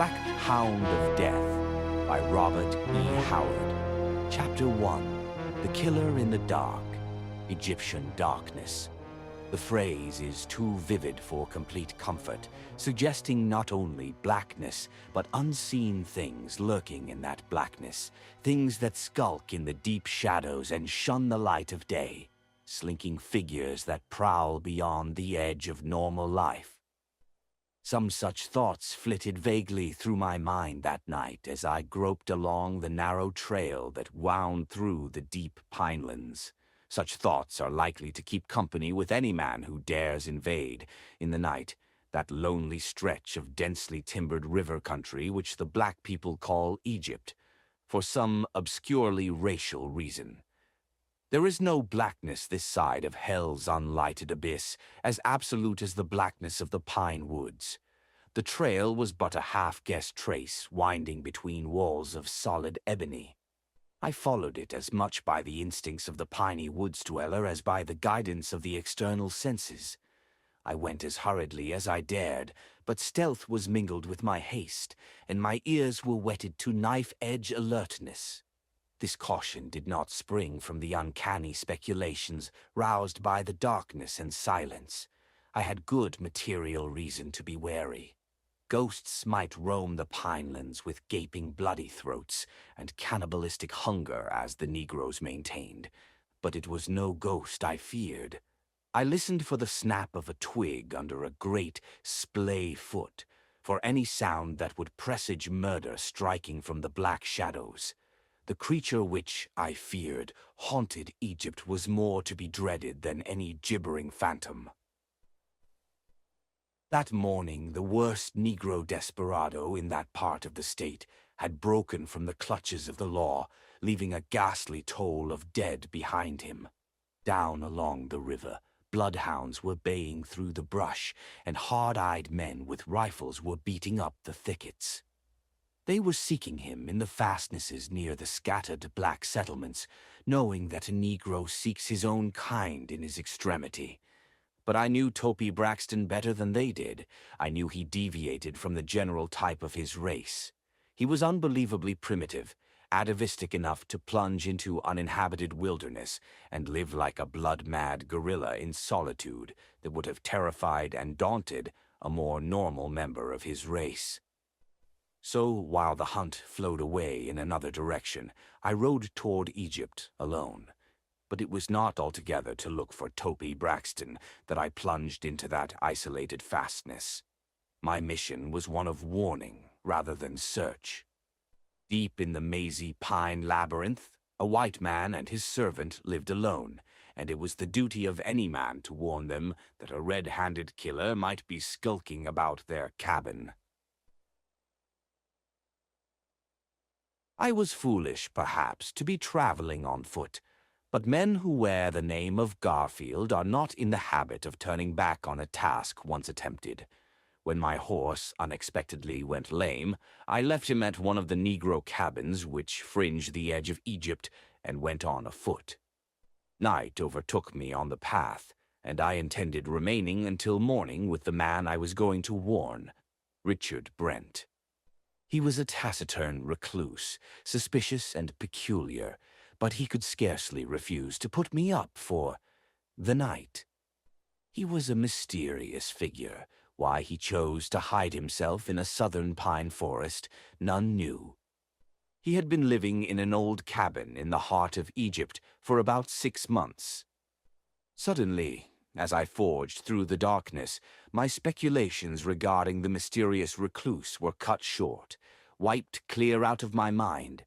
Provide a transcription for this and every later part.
Hound of Death by Robert E. Howard. Chapter 1. The Killer in the Dark. Egyptian Darkness. The phrase is too vivid for complete comfort, suggesting not only blackness, but unseen things lurking in that blackness, things that skulk in the deep shadows and shun the light of day, slinking figures that prowl beyond the edge of normal life. Some such thoughts flitted vaguely through my mind that night as I groped along the narrow trail that wound through the deep pinelands. Such thoughts are likely to keep company with any man who dares invade, in the night, that lonely stretch of densely timbered river country which the black people call Egypt, for some obscurely racial reason. There is no blackness this side of hell's unlighted abyss, as absolute as the blackness of the pine woods. The trail was but a half-guessed trace winding between walls of solid ebony. I followed it as much by the instincts of the piney woods dweller as by the guidance of the external senses. I went as hurriedly as I dared, but stealth was mingled with my haste, and my ears were whetted to knife-edge alertness. This caution did not spring from the uncanny speculations roused by the darkness and silence. I had good material reason to be wary. Ghosts might roam the pinelands with gaping bloody throats and cannibalistic hunger, as the Negroes maintained, but it was no ghost I feared. I listened for the snap of a twig under a great splay foot, for any sound that would presage murder striking from the black shadows. The creature which, I feared, haunted Egypt was more to be dreaded than any gibbering phantom. That morning, the worst Negro desperado in that part of the state had broken from the clutches of the law, leaving a ghastly toll of dead behind him. Down along the river, bloodhounds were baying through the brush, and hard-eyed men with rifles were beating up the thickets. They were seeking him in the fastnesses near the scattered black settlements, knowing that a Negro seeks his own kind in his extremity. But I knew Topi Braxton better than they did. I knew he deviated from the general type of his race. He was unbelievably primitive, atavistic enough to plunge into uninhabited wilderness and live like a blood-mad guerrilla in solitude that would have terrified and daunted a more normal member of his race. So, while the hunt flowed away in another direction, I rode toward Egypt alone. But it was not altogether to look for Topi Braxton that I plunged into that isolated fastness. My mission was one of warning rather than search. Deep in the mazy pine labyrinth, a white man and his servant lived alone, and it was the duty of any man to warn them that a red-handed killer might be skulking about their cabin. I was foolish, perhaps, to be traveling on foot, but men who wear the name of Garfield are not in the habit of turning back on a task once attempted. When my horse unexpectedly went lame, I left him at one of the Negro cabins which fringe the edge of Egypt and went on afoot. Night overtook me on the path, and I intended remaining until morning with the man I was going to warn, Richard Brent. He was a taciturn recluse, suspicious and peculiar, but he could scarcely refuse to put me up for the night. He was a mysterious figure. Why he chose to hide himself in a southern pine forest, none knew. He had been living in an old cabin in the heart of Egypt for about 6 months. Suddenly, as I forged through the darkness, my speculations regarding the mysterious recluse were cut short, wiped clear out of my mind.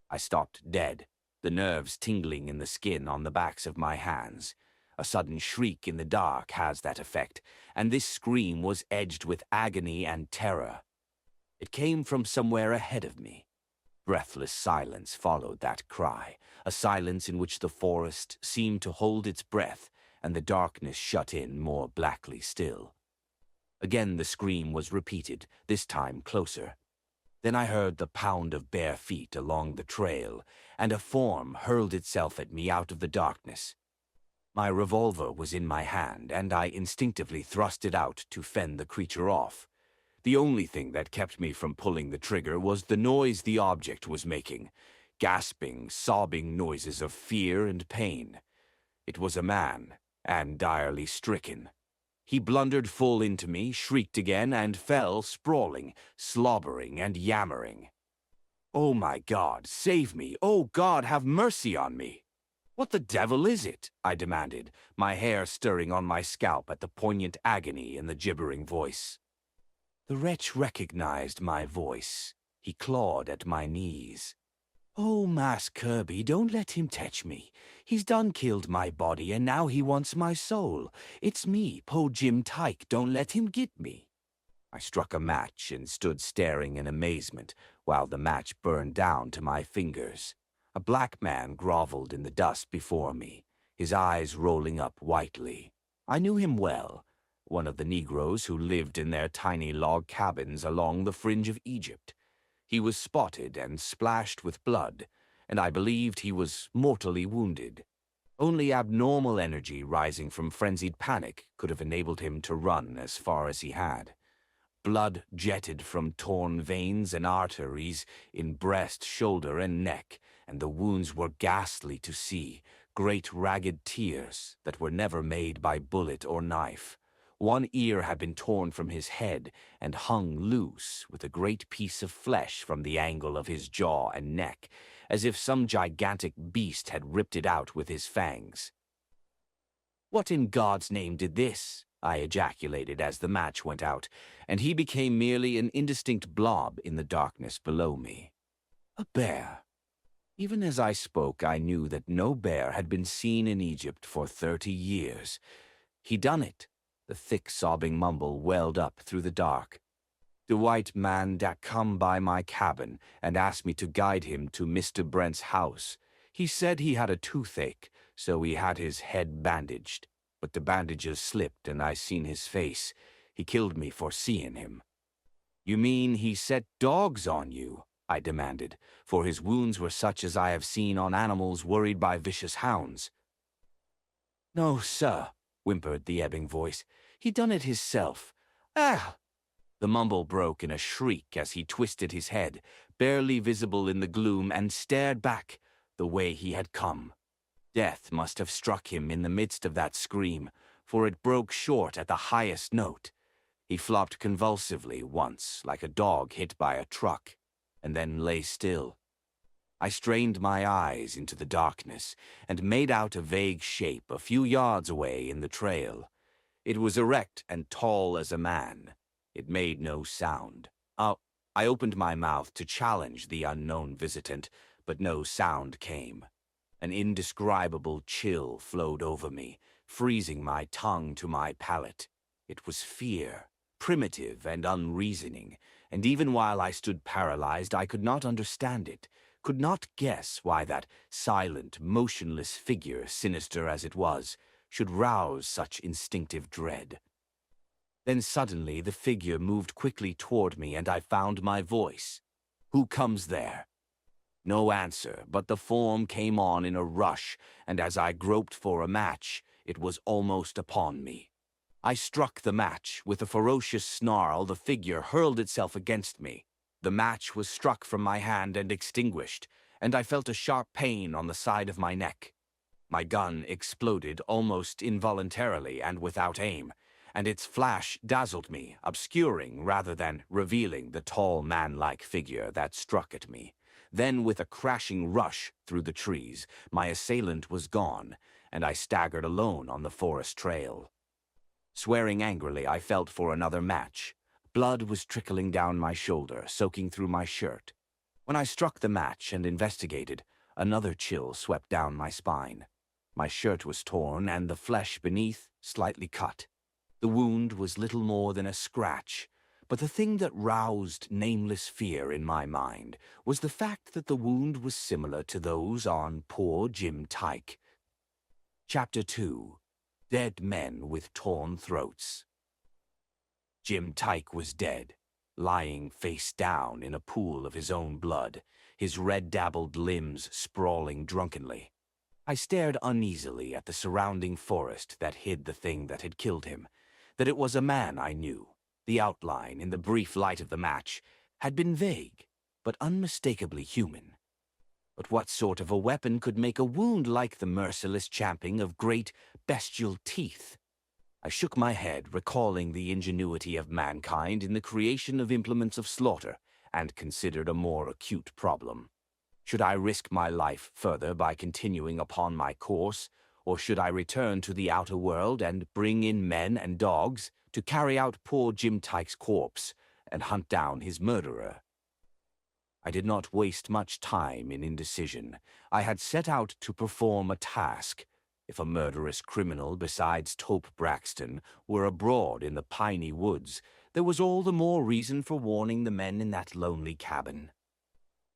I stopped dead, the nerves tingling in the skin on the backs of my hands. A sudden shriek in the dark has that effect, and this scream was edged with agony and terror. It came from somewhere ahead of me. Breathless silence followed that cry, a silence in which the forest seemed to hold its breath, and the darkness shut in more blackly still. Again the scream was repeated, this time closer. Then I heard the pound of bare feet along the trail, and a form hurled itself at me out of the darkness. My revolver was in my hand, and I instinctively thrust it out to fend the creature off. The only thing that kept me from pulling the trigger was the noise the object was making, gasping, sobbing noises of fear and pain. It was a man, and direly stricken. He blundered full into me, shrieked again, and fell sprawling, slobbering and yammering. "Oh my God, save me! Oh God, have mercy on me!" "What the devil is it?" I demanded, my hair stirring on my scalp at the poignant agony in the gibbering voice. The wretch recognized my voice. He clawed at my knees. "Oh, Mass Kirby, don't let him tetch me. He's done killed my body, and now he wants my soul. It's me, Po Jim Tyke, don't let him get me." I struck a match and stood staring in amazement while the match burned down to my fingers. A black man groveled in the dust before me, his eyes rolling up whitely. I knew him well, one of the Negroes who lived in their tiny log cabins along the fringe of Egypt. He was spotted and splashed with blood, and I believed he was mortally wounded. Only abnormal energy rising from frenzied panic could have enabled him to run as far as he had. Blood jetted from torn veins and arteries in breast, shoulder, and neck, and the wounds were ghastly to see, great ragged tears that were never made by bullet or knife. One ear had been torn from his head and hung loose with a great piece of flesh from the angle of his jaw and neck, as if some gigantic beast had ripped it out with his fangs. "What in God's name did this?" I ejaculated as the match went out, and he became merely an indistinct blob in the darkness below me. A bear. Even as I spoke, I knew that no bear had been seen in Egypt for 30 years. He done it. The thick sobbing mumble welled up through the dark. "The white man that come by my cabin and asked me to guide him to Mr. Brent's house. He said he had a toothache, so he had his head bandaged. But the bandages slipped and I seen his face. He killed me for seeing him." "You mean he set dogs on you?" I demanded, for his wounds were such as I have seen on animals worried by vicious hounds. "No, sir," whimpered the ebbing voice. "He done it hisself. Ah!" The mumble broke in a shriek as he twisted his head, barely visible in the gloom, and stared back the way he had come. Death must have struck him in the midst of that scream, for it broke short at the highest note. He flopped convulsively once, like a dog hit by a truck, and then lay still. I strained my eyes into the darkness and made out a vague shape a few yards away in the trail. It was erect and tall as a man. It made no sound. I opened my mouth to challenge the unknown visitant, but no sound came. An indescribable chill flowed over me, freezing my tongue to my palate. It was fear, primitive and unreasoning, and even while I stood paralyzed, I could not understand it, could not guess why that silent, motionless figure, sinister as it was, should rouse such instinctive dread. Then suddenly the figure moved quickly toward me, and I found my voice. "Who comes there?" No answer, but the form came on in a rush, and as I groped for a match, it was almost upon me. I struck the match. With a ferocious snarl, the figure hurled itself against me. The match was struck from my hand and extinguished, and I felt a sharp pain on the side of my neck. My gun exploded almost involuntarily and without aim, and its flash dazzled me, obscuring rather than revealing the tall man-like figure that struck at me. Then, with a crashing rush through the trees, my assailant was gone, and I staggered alone on the forest trail. Swearing angrily, I felt for another match. Blood was trickling down my shoulder, soaking through my shirt. When I struck the match and investigated, another chill swept down my spine. My shirt was torn, and the flesh beneath slightly cut. The wound was little more than a scratch, but the thing that roused nameless fear in my mind was the fact that the wound was similar to those on poor Jim Tyke. Chapter 2. Dead Men with Torn Throats. Jim Tyke was dead, lying face down in a pool of his own blood, his red-dabbled limbs sprawling drunkenly. I stared uneasily at the surrounding forest that hid the thing that had killed him. That it was a man I knew. The outline, in the brief light of the match, had been vague, but unmistakably human. But what sort of a weapon could make a wound like the merciless champing of great bestial teeth? I shook my head, recalling the ingenuity of mankind in the creation of implements of slaughter, and considered a more acute problem. Should I risk my life further by continuing upon my course, or should I return to the outer world and bring in men and dogs to carry out poor Jim Tyke's corpse and hunt down his murderer? I did not waste much time in indecision. I had set out to perform a task. If a murderous criminal besides Tope Braxton were abroad in the piney woods, there was all the more reason for warning the men in that lonely cabin.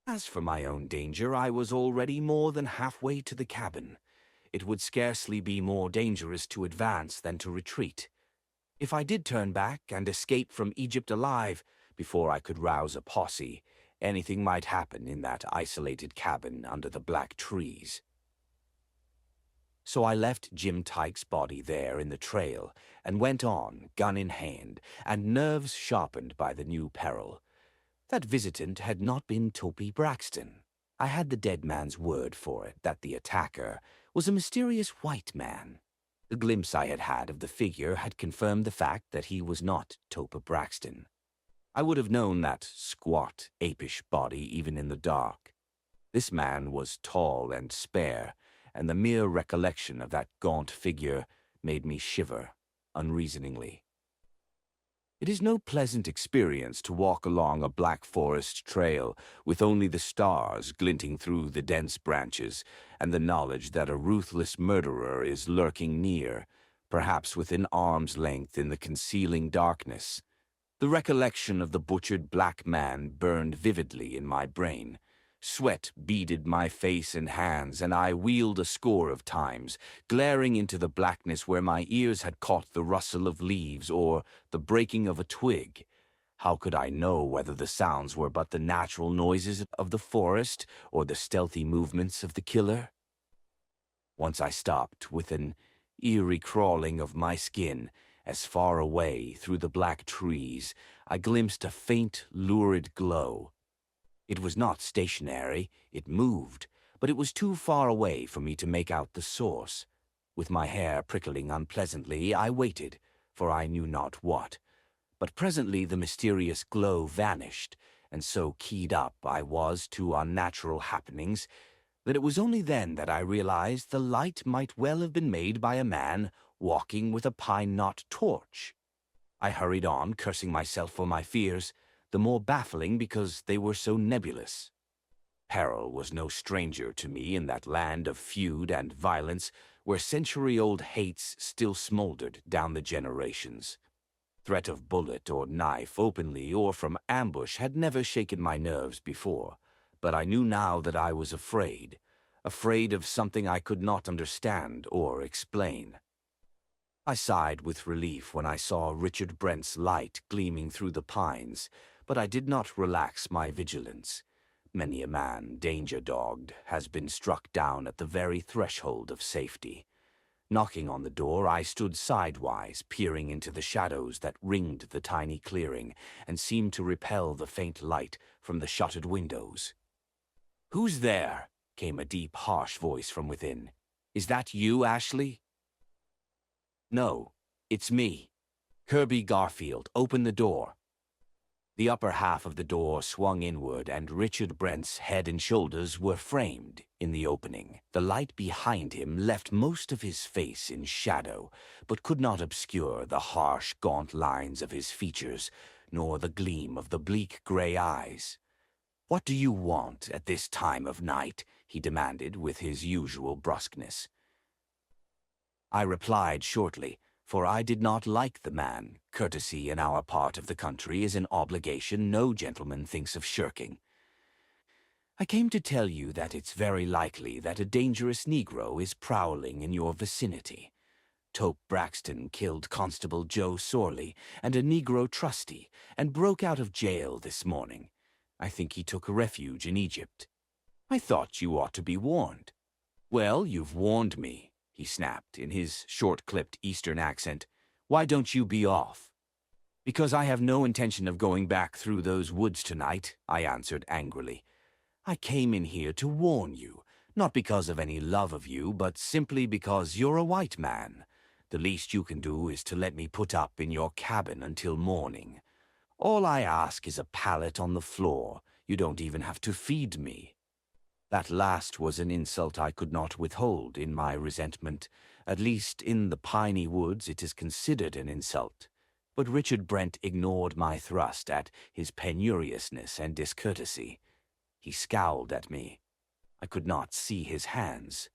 As for my own danger, I was already more than halfway to the cabin. It would scarcely be more dangerous to advance than to retreat. If I did turn back and escape from Egypt alive before I could rouse a posse, anything might happen in that isolated cabin under the black trees. So I left Jim Tyke's body there in the trail and went on, gun in hand, and nerves sharpened by the new peril. That visitant had not been Tope Braxton. I had the dead man's word for it that the attacker was a mysterious white man. The glimpse I had had of the figure had confirmed the fact that he was not Tope Braxton. I would have known that squat, apish body even in the dark. This man was tall and spare, and the mere recollection of that gaunt figure made me shiver unreasoningly. It is no pleasant experience to walk along a black forest trail with only the stars glinting through the dense branches and the knowledge that a ruthless murderer is lurking near, perhaps within arm's length in the concealing darkness. The recollection of the butchered black man burned vividly in my brain. Sweat beaded my face and hands, and I wheeled a score of times, glaring into the blackness where my ears had caught the rustle of leaves or the breaking of a twig. How could I know whether the sounds were but the natural noises of the forest or the stealthy movements of the killer? Once I stopped, with an eerie crawling of my skin. As far away, through the black trees, I glimpsed a faint, lurid glow. It was not stationary, it moved, but it was too far away for me to make out the source. With my hair prickling unpleasantly, I waited, for I knew not what. But presently the mysterious glow vanished, and so keyed up I was to unnatural happenings that it was only then that I realized the light might well have been made by a man walking with a pine-knot torch. I hurried on, cursing myself for my fears, the more baffling because they were so nebulous. Peril was no stranger to me in that land of feud and violence where century-old hates still smoldered down the generations. Threat of bullet or knife openly or from ambush had never shaken my nerves before, but I knew now that I was afraid of something I could not understand or explain. I sighed with relief when I saw Richard Brent's light gleaming through the pines, but I did not relax my vigilance. Many a man, danger-dogged, has been struck down at the very threshold of safety. Knocking on the door, I stood sidewise, peering into the shadows that ringed the tiny clearing and seemed to repel the faint light from the shuttered windows. "Who's there?" came a deep, harsh voice from within. "Is that you, Ashley?" "No, it's me. Kirby Garfield, open the door." The upper half of the door swung inward, and Richard Brent's head and shoulders were framed in the opening. The light behind him left most of his face in shadow, but could not obscure the harsh, gaunt lines of his features, nor the gleam of the bleak gray eyes. "What do you want at this time of night?" he demanded with his usual brusqueness. I replied shortly, for I did not like the man. Courtesy in our part of the country is an obligation no gentleman thinks of shirking. "I came to tell you that it's very likely that a dangerous Negro is prowling in your vicinity. Tope Braxton killed Constable Joe Sorley and a Negro trustee and broke out of jail this morning. I think he took refuge in Egypt. I thought you ought to be warned." "Well, you've warned me," he snapped in his short-clipped Eastern accent. "Why don't you be off?" Because I have no intention of going back through those woods tonight, I answered angrily. I came in here to warn you, not because of any love of you, but simply because you're a white man. The least you can do is to let me put up in your cabin until morning. All I ask is a pallet on the floor. You don't even have to feed me. That last was an insult I could not withhold in my resentment. At least in the piney woods it is considered an insult. But Richard Brent ignored my thrust at his penuriousness and discourtesy. He scowled at me. I could not see his hands.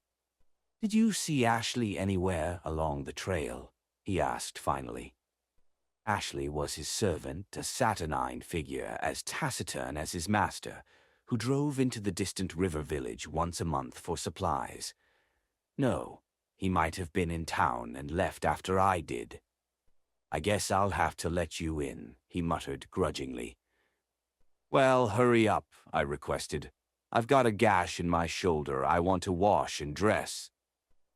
"Did you see Ashley anywhere along the trail?" he asked finally. Ashley was his servant, a saturnine figure as taciturn as his master, who drove into the distant river village once a month for supplies. No, he might have been in town and left after I did. "I guess I'll have to let you in," he muttered grudgingly. "Well, hurry up," I requested. "I've got a gash in my shoulder I want to wash and dress.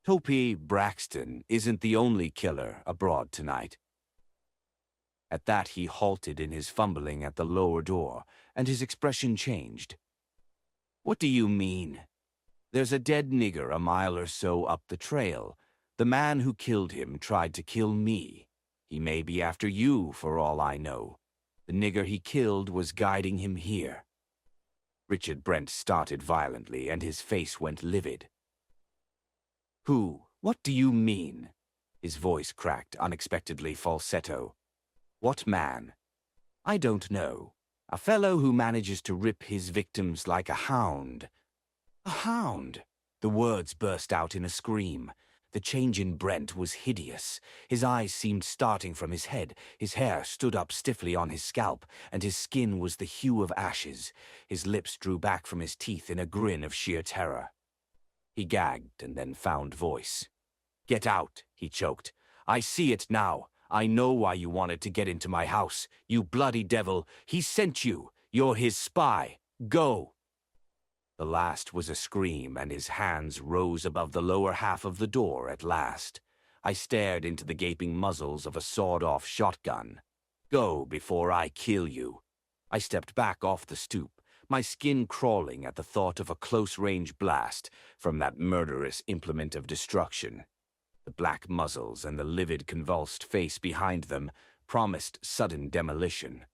Topi Braxton isn't the only killer abroad tonight." At that he halted in his fumbling at the lower door, and his expression changed. "What do you mean? There's a dead nigger a mile or so up the trail. The man who killed him tried to kill me. He may be after you for all I know. The nigger he killed was guiding him here." Richard Brent started violently, and his face went livid. "Who? What do you mean?" His voice cracked, unexpectedly falsetto. "What man?" "I don't know. A fellow who manages to rip his victims like a hound." "A hound!" The words burst out in a scream. The change in Brent was hideous. His eyes seemed starting from his head, his hair stood up stiffly on his scalp, and his skin was the hue of ashes. His lips drew back from his teeth in a grin of sheer terror. He gagged and then found voice. "Get out," he choked. "I see it now. I know why you wanted to get into my house. You bloody devil. He sent you. You're his spy. Go." The last was a scream, and his hands rose above the lower half of the door at last. I stared into the gaping muzzles of a sawed-off shotgun. "Go before I kill you." I stepped back off the stoop, my skin crawling at the thought of a close-range blast from that murderous implement of destruction. The black muzzles and the livid, convulsed face behind them promised sudden demolition.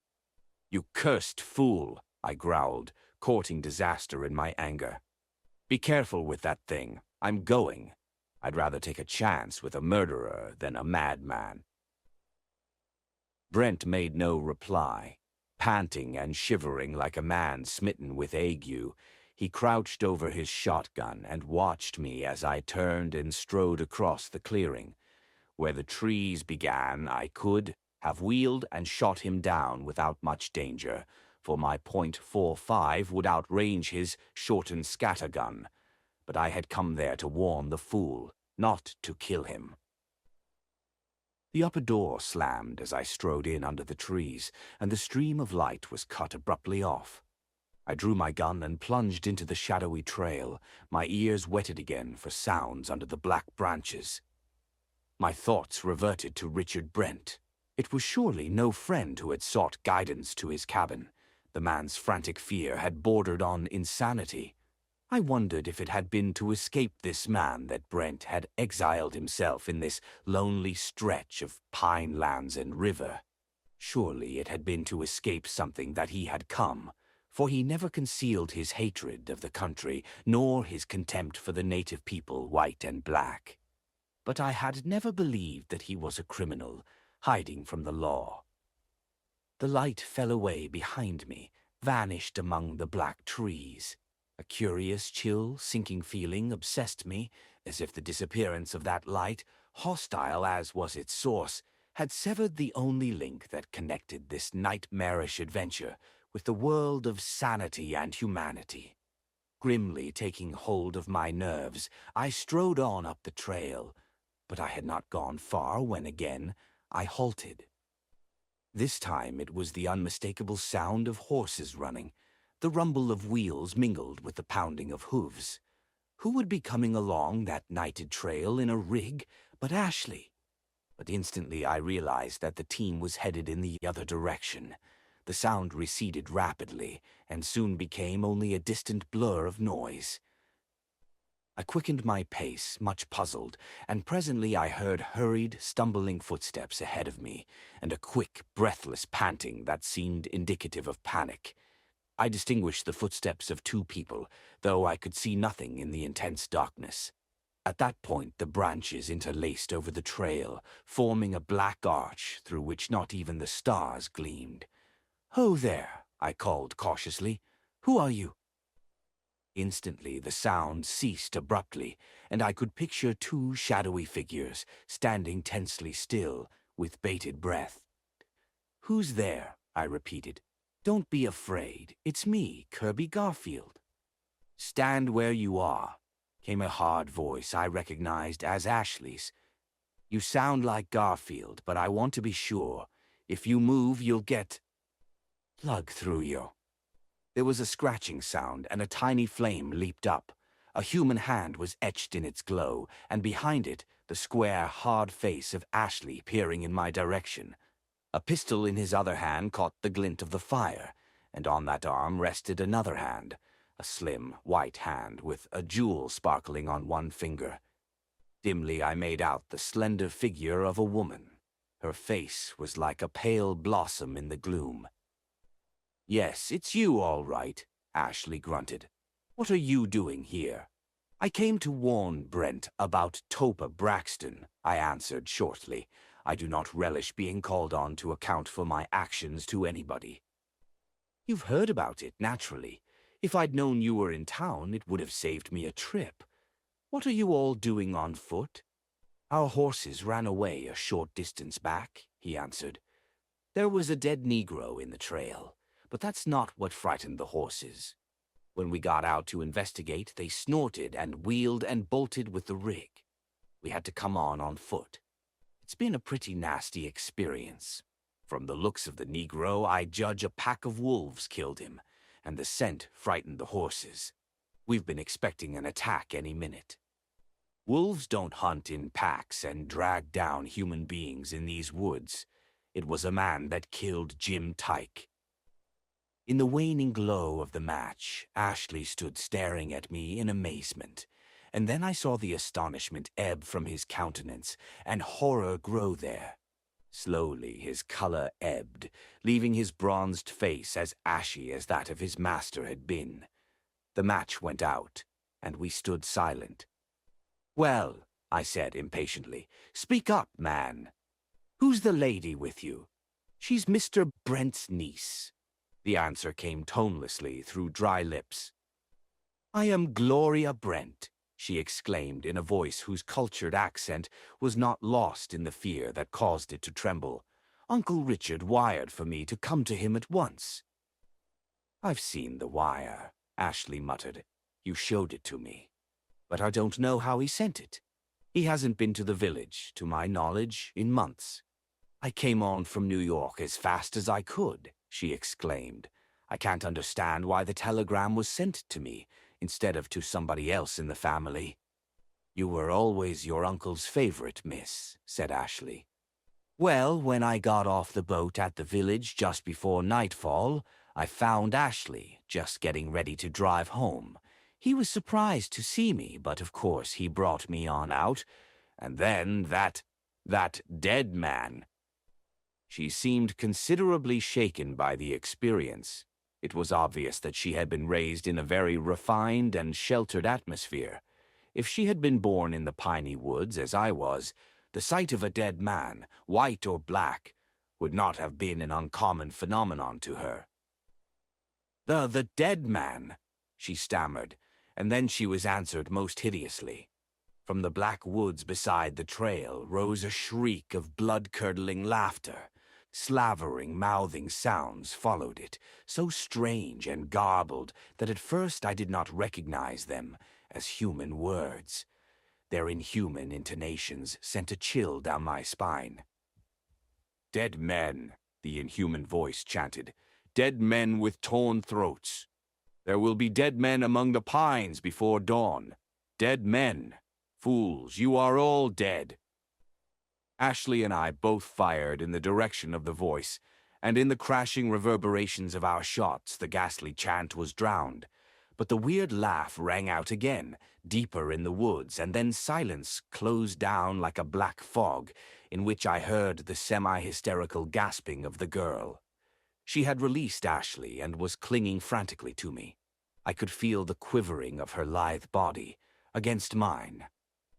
"You cursed fool," I growled, courting disaster in my anger. "Be careful with that thing. I'm going. I'd rather take a chance with a murderer than a madman." Brent made no reply. Panting and shivering like a man smitten with ague, he crouched over his shotgun and watched me as I turned and strode across the clearing. Where the trees began, I could have wheeled and shot him down without much danger, for my .45 would outrange his shortened scattergun. But I had come there to warn the fool, not to kill him. The upper door slammed as I strode in under the trees, and the stream of light was cut abruptly off. I drew my gun and plunged into the shadowy trail, my ears whetted again for sounds under the black branches. My thoughts reverted to Richard Brent. It was surely no friend who had sought guidance to his cabin. The man's frantic fear had bordered on insanity. I wondered if it had been to escape this man that Brent had exiled himself in this lonely stretch of pine lands and river. Surely it had been to escape something that he had come, for he never concealed his hatred of the country, nor his contempt for the native people, white and black. But I had never believed that he was a criminal, hiding from the law. The light fell away behind me, vanished among the black trees. A curious, chill, sinking feeling obsessed me, as if the disappearance of that light, hostile as was its source, had severed the only link that connected this nightmarish adventure with the world of sanity and humanity. Grimly taking hold of my nerves, I strode on up the trail, but I had not gone far when again I halted. This time it was the unmistakable sound of horses running. The rumble of wheels mingled with the pounding of hooves. Who would be coming along that nighted trail in a rig but Ashley? But instantly I realized that the team was headed in the other direction. The sound receded rapidly, and soon became only a distant blur of noise. I quickened my pace, much puzzled, and presently I heard hurried, stumbling footsteps ahead of me, and a quick, breathless panting that seemed indicative of panic. I distinguished the footsteps of two people, though I could see nothing in the intense darkness. At that point, the branches interlaced over the trail, forming a black arch through which not even the stars gleamed. "Ho there," I called cautiously. "Who are you?" Instantly, the sound ceased abruptly, and I could picture two shadowy figures standing tensely still, with bated breath. "Who's there?" I repeated. "Don't be afraid. It's me, Kirby Garfield." "Stand where you are," came a hard voice I recognized as Ashley's. "You sound like Garfield, but I want to be sure. If you move, you'll get plug through you." There was a scratching sound, and a tiny flame leaped up. A human hand was etched in its glow, and behind it, the square, hard face of Ashley peering in my direction. A pistol in his other hand caught the glint of the fire, and on that arm rested another hand, a slim, white hand with a jewel sparkling on one finger. Dimly I made out the slender figure of a woman. Her face was like a pale blossom in the gloom. "Yes, it's you all right," Ashley grunted. "What are you doing here?" "I came to warn Brent about Topa Braxton," I answered shortly. I do not relish being called on to account for my actions to anybody. "You've heard about it, naturally. If I'd known you were in town, it would have saved me a trip. What are you all doing on foot?" "Our horses ran away a short distance back," he answered. "There was a dead Negro in the trail, but that's not what frightened the horses. When we got out to investigate, they snorted and wheeled and bolted with the rig. We had to come on foot. It's been a pretty nasty experience. From the looks of the Negro, I judge a pack of wolves killed him, and the scent frightened the horses. We've been expecting an attack any minute. Wolves don't hunt in packs and drag down human beings in these woods. It was a man that killed Jim Tyke." In the waning glow of the match, Ashley stood staring at me in amazement, and then I saw the astonishment ebb from his countenance and horror grow there. Slowly his color ebbed, leaving his bronzed face as ashy as that of his master had been. The match went out, and we stood silent. "Well," I said impatiently, "speak up, man. Who's the lady with you?" "She's Mr. Brent's niece." The answer came tonelessly through dry lips. "I am Gloria Brent," she exclaimed in a voice whose cultured accent was not lost in the fear that caused it to tremble. "Uncle Richard wired for me to come to him at once." "I've seen the wire," Ashley muttered. "You showed it to me. But I don't know how he sent it. He hasn't been to the village, to my knowledge, in months." "I came on from New York as fast as I could," she exclaimed. "I can't understand why the telegram was sent to me instead of to somebody else in the family." "You were always your uncle's favorite, miss," said Ashley. "Well, when I got off the boat at the village just before nightfall, I found Ashley just getting ready to drive home. He was surprised to see me, but of course he brought me on out. And then that dead man." She seemed considerably shaken by the experience. It was obvious that she had been raised in a very refined and sheltered atmosphere. If she had been born in the piney woods, as I was, the sight of a dead man, white or black, would not have been an uncommon phenomenon to her. The dead man," she stammered, and then she was answered most hideously. From the black woods beside the trail rose a shriek of blood-curdling laughter. Slavering, mouthing sounds followed it, so strange and garbled that at first I did not recognize them as human words. Their inhuman intonations sent a chill down my spine. "Dead men," the inhuman voice chanted. "Dead men with torn throats. There will be dead men among the pines before dawn. Dead men. Fools, you are all dead." Ashley and I both fired in the direction of the voice, and in the crashing reverberations of our shots the ghastly chant was drowned. But the weird laugh rang out again, deeper in the woods, and then silence closed down like a black fog, in which I heard the semi-hysterical gasping of the girl. She had released Ashley and was clinging frantically to me. I could feel the quivering of her lithe body against mine.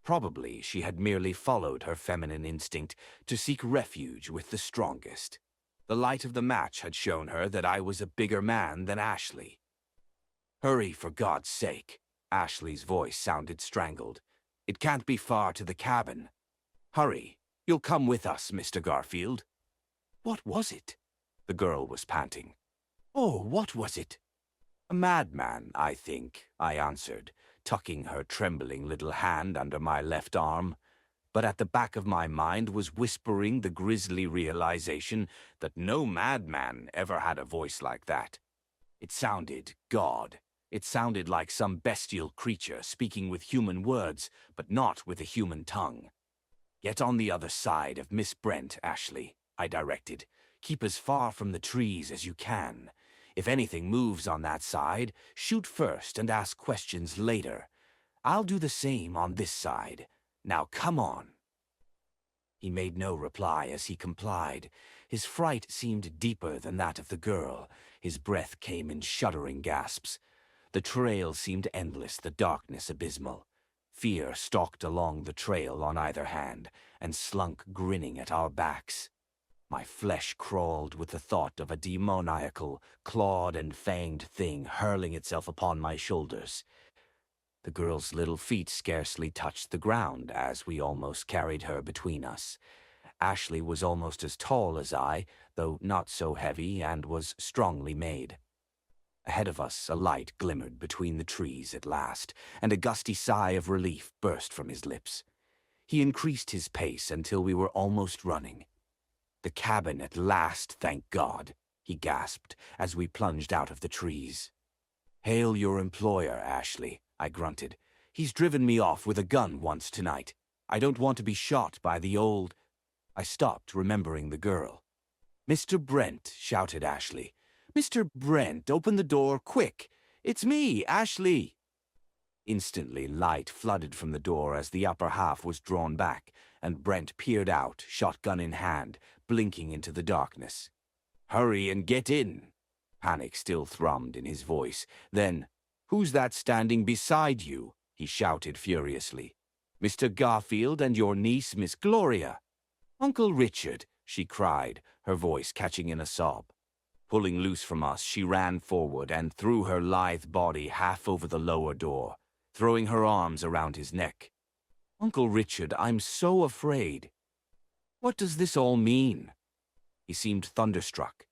Probably she had merely followed her feminine instinct to seek refuge with the strongest. The light of the match had shown her that I was a bigger man than Ashley. "Hurry, for God's sake." Ashley's voice sounded strangled. "It can't be far to the cabin. Hurry, you'll come with us, Mr. Garfield." "What was it?" The girl was panting. "Oh, what was it?" "A madman, I think," I answered, tucking her trembling little hand under my left arm. But at the back of my mind was whispering the grisly realization that no madman ever had a voice like that. It sounded God. It sounded like some bestial creature speaking with human words, but not with a human tongue. "Get on the other side of Miss Brent, Ashley," I directed. "Keep as far from the trees as you can. If anything moves on that side, shoot first and ask questions later. I'll do the same on this side. Now come on." He made no reply as he complied. His fright seemed deeper than that of the girl. His breath came in shuddering gasps. The trail seemed endless, the darkness abysmal. Fear stalked along the trail on either hand and slunk grinning at our backs. My flesh crawled with the thought of a demoniacal, clawed and fanged thing hurling itself upon my shoulders. The girl's little feet scarcely touched the ground as we almost carried her between us. Ashley was almost as tall as I, though not so heavy, and was strongly made. Ahead of us a light glimmered between the trees at last, and a gusty sigh of relief burst from his lips. He increased his pace until we were almost running. "The cabin at last, thank God," he gasped as we plunged out of the trees. "Hail your employer, Ashley," I grunted. "He's driven me off with a gun once tonight. I don't want to be shot by the old—" I stopped, remembering the girl. "Mr. Brent," shouted Ashley. "Mr. Brent, open the door, quick! It's me, Ashley!" Instantly, light flooded from the door as the upper half was drawn back, and Brent peered out, shotgun in hand, blinking into the darkness. "Hurry and get in!" Panic still thrummed in his voice. Then, "Who's that standing beside you?" he shouted furiously. "Mr. Garfield and your niece, Miss Gloria." "Uncle Richard," she cried, her voice catching in a sob. Pulling loose from us, she ran forward and threw her lithe body half over the lower door, throwing her arms around his neck. "Uncle Richard, I'm so afraid." "What does this all mean?" He seemed thunderstruck.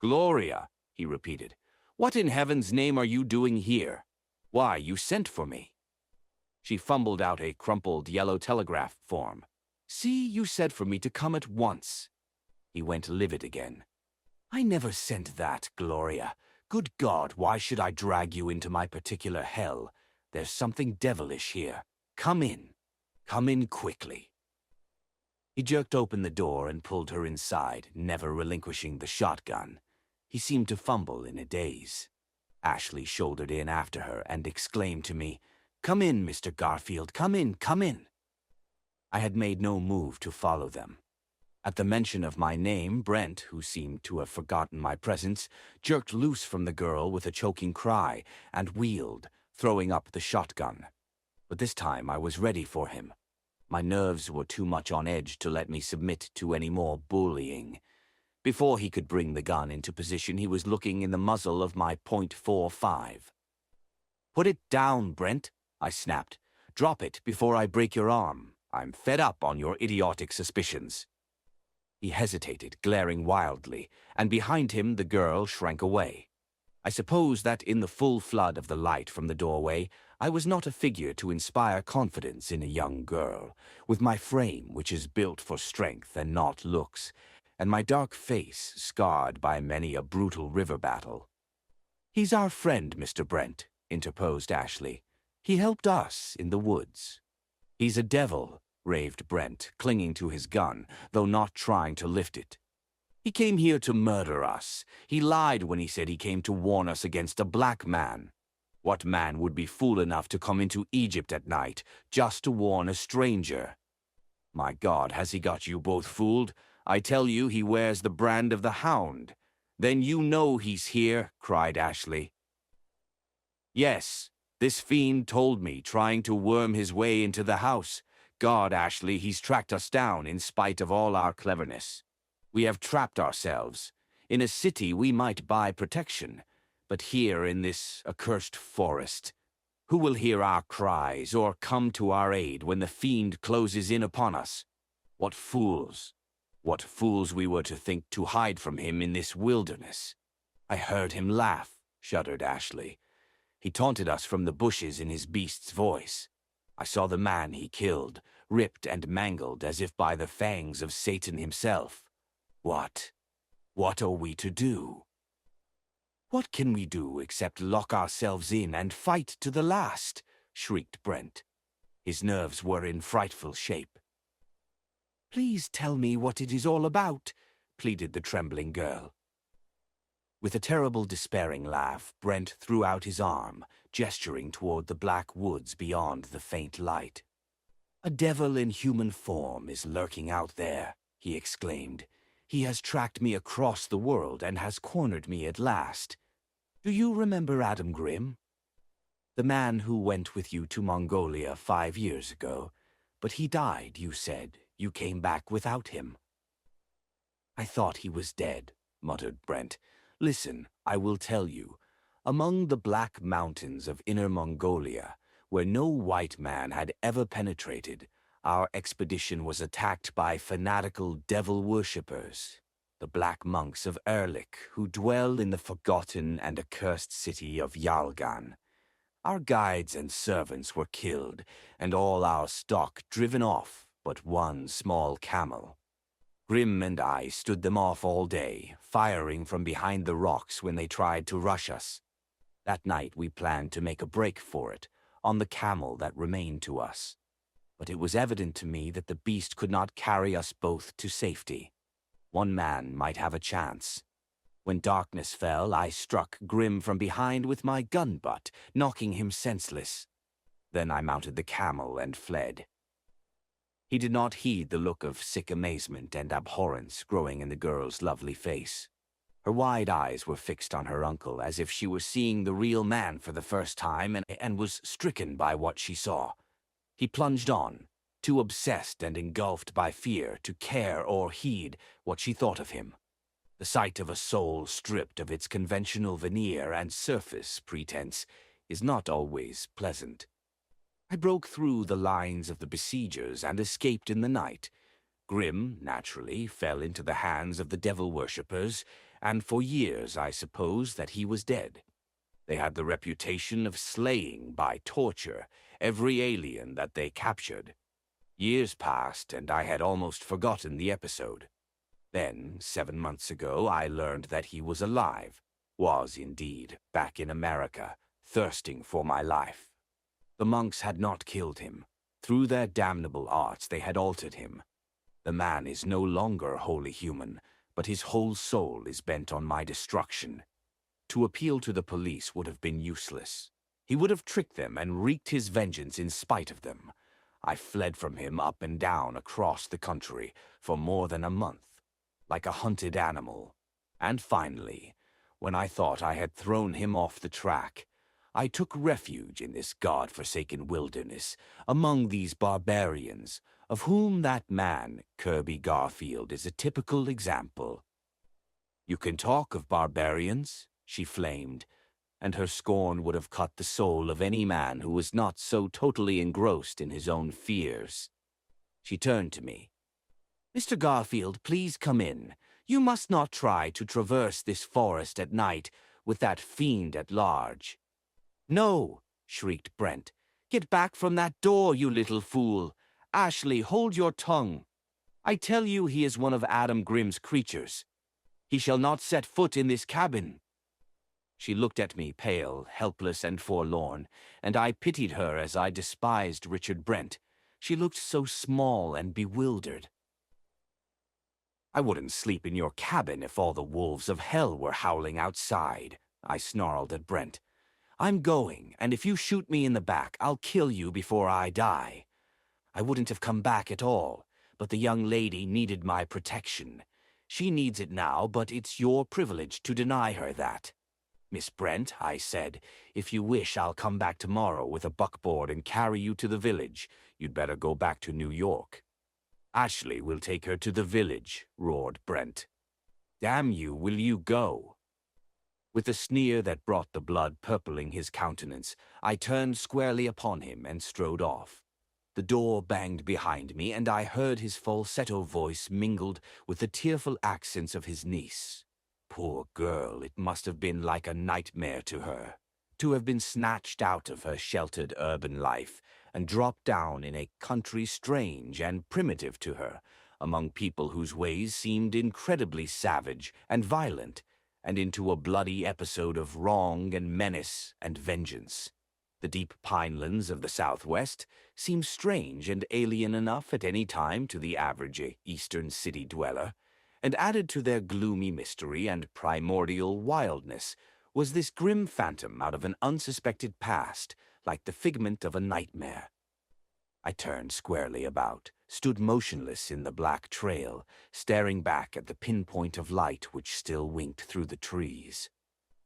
"Gloria," he repeated, "what in heaven's name are you doing here? Why, you sent for me." She fumbled out a crumpled yellow telegraph form. "See, you said for me to come at once." He went livid again. "I never sent that, Gloria. Good God, why should I drag you into my particular hell? There's something devilish here. Come in. Come in quickly." He jerked open the door and pulled her inside, never relinquishing the shotgun. He seemed to fumble in a daze. Ashley shouldered in after her and exclaimed to me, "Come in, Mr. Garfield, come in, come in." I had made no move to follow them. At the mention of my name, Brent, who seemed to have forgotten my presence, jerked loose from the girl with a choking cry and wheeled, throwing up the shotgun. But this time I was ready for him. My nerves were too much on edge to let me submit to any more bullying. Before he could bring the gun into position, he was looking in the muzzle of my .45. "Put it down, Brent," I snapped. "Drop it before I break your arm. I'm fed up on your idiotic suspicions." He hesitated, glaring wildly, and behind him the girl shrank away. I suppose that in the full flood of the light from the doorway, I was not a figure to inspire confidence in a young girl, with my frame which is built for strength and not looks, and my dark face scarred by many a brutal river battle. "He's our friend, Mr. Brent," interposed Ashley. "He helped us in the woods." "He's a devil," raved Brent, clinging to his gun, though not trying to lift it. He came here to murder us. He lied when he said he came to warn us against a black man. What man would be fool enough to come into Egypt at night just to warn a stranger? My God, has he got you both fooled? I tell you, he wears the brand of the Hound. Then you know he's here, cried Ashley. Yes, this fiend told me, trying to worm his way into the house. God, Ashley, he's tracked us down in spite of all our cleverness. We have trapped ourselves. In a city we might buy protection, but here in this accursed forest, who will hear our cries or come to our aid when the fiend closes in upon us? What fools! What fools we were to think to hide from him in this wilderness. I heard him laugh, shuddered Ashley. He taunted us from the bushes in his beast's voice. I saw the man he killed, ripped and mangled as if by the fangs of Satan himself. What are we to do? What can we do except lock ourselves in and fight to the last? Shrieked Brent. His nerves were in frightful shape. Please tell me what it is all about, pleaded the trembling girl. With a terrible despairing laugh, Brent threw out his arm, gesturing toward the black woods beyond the faint light. A devil in human form is lurking out there, he exclaimed. He has tracked me across the world and has cornered me at last. Do you remember Adam Grimm? The man who went with you to Mongolia 5 years ago. But he died, you said. You came back without him. I thought he was dead, muttered Brent. Listen, I will tell you. Among the Black Mountains of Inner Mongolia, where no white man had ever penetrated, our expedition was attacked by fanatical devil worshippers, the black monks of Erlik, who dwell in the forgotten and accursed city of Yalgan. Our guides and servants were killed, and all our stock driven off but one small camel. Grimm and I stood them off all day, firing from behind the rocks when they tried to rush us. That night we planned to make a break for it, on the camel that remained to us. But it was evident to me that the beast could not carry us both to safety. One man might have a chance. When darkness fell, I struck Grimm from behind with my gun butt, knocking him senseless. Then I mounted the camel and fled. He did not heed the look of sick amazement and abhorrence growing in the girl's lovely face. Her wide eyes were fixed on her uncle as if she were seeing the real man for the first time and was stricken by what she saw. He plunged on, too obsessed and engulfed by fear to care or heed what she thought of him. The sight of a soul stripped of its conventional veneer and surface pretense is not always pleasant. I broke through the lines of the besiegers and escaped in the night. Grimm, naturally, fell into the hands of the devil worshippers, and for years I supposed that he was dead. They had the reputation of slaying by torture every alien that they captured. Years passed, and I had almost forgotten the episode. Then, 7 months ago, I learned that he was alive, was indeed back in America, thirsting for my life. The monks had not killed him. Through their damnable arts they had altered him. The man is no longer wholly human, but his whole soul is bent on my destruction. To appeal to the police would have been useless. He would have tricked them and wreaked his vengeance in spite of them. I fled from him up and down across the country for more than a month, like a hunted animal. And finally, when I thought I had thrown him off the track, I took refuge in this God-forsaken wilderness, among these barbarians, of whom that man, Kirby Garfield, is a typical example. You can talk of barbarians, she flamed, and her scorn would have cut the soul of any man who was not so totally engrossed in his own fears. She turned to me. Mr. Garfield, please come in. You must not try to traverse this forest at night with that fiend at large. No, shrieked Brent. Get back from that door, you little fool. Ashley, hold your tongue. I tell you he is one of Adam Grimm's creatures. He shall not set foot in this cabin. She looked at me, pale, helpless, and forlorn, and I pitied her as I despised Richard Brent. She looked so small and bewildered. "I wouldn't sleep in your cabin if all the wolves of hell were howling outside," I snarled at Brent. "I'm going, and if you shoot me in the back, I'll kill you before I die. I wouldn't have come back at all, but the young lady needed my protection. She needs it now, but it's your privilege to deny her that. Miss Brent," I said, "if you wish, I'll come back tomorrow with a buckboard and carry you to the village. You'd better go back to New York." "Ashley will take her to the village," roared Brent. "Damn you, will you go?" With a sneer that brought the blood purpling his countenance, I turned squarely upon him and strode off. The door banged behind me, and I heard his falsetto voice mingled with the tearful accents of his niece. Poor girl, it must have been like a nightmare to her, to have been snatched out of her sheltered urban life and dropped down in a country strange and primitive to her, among people whose ways seemed incredibly savage and violent, and into a bloody episode of wrong and menace and vengeance. The deep pinelands of the Southwest seemed strange and alien enough at any time to the average Eastern city dweller, and added to their gloomy mystery and primordial wildness was this grim phantom out of an unsuspected past, like the figment of a nightmare. I turned squarely about, stood motionless in the black trail, staring back at the pinpoint of light which still winked through the trees.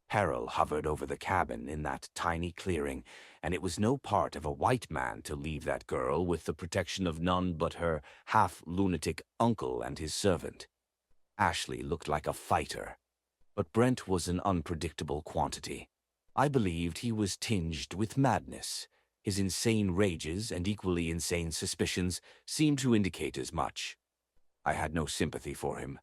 Peril hovered over the cabin in that tiny clearing, and it was no part of a white man to leave that girl with the protection of none but her half-lunatic uncle and his servant. Ashley looked like a fighter, but Brent was an unpredictable quantity. I believed he was tinged with madness. His insane rages and equally insane suspicions seemed to indicate as much. I had no sympathy for him.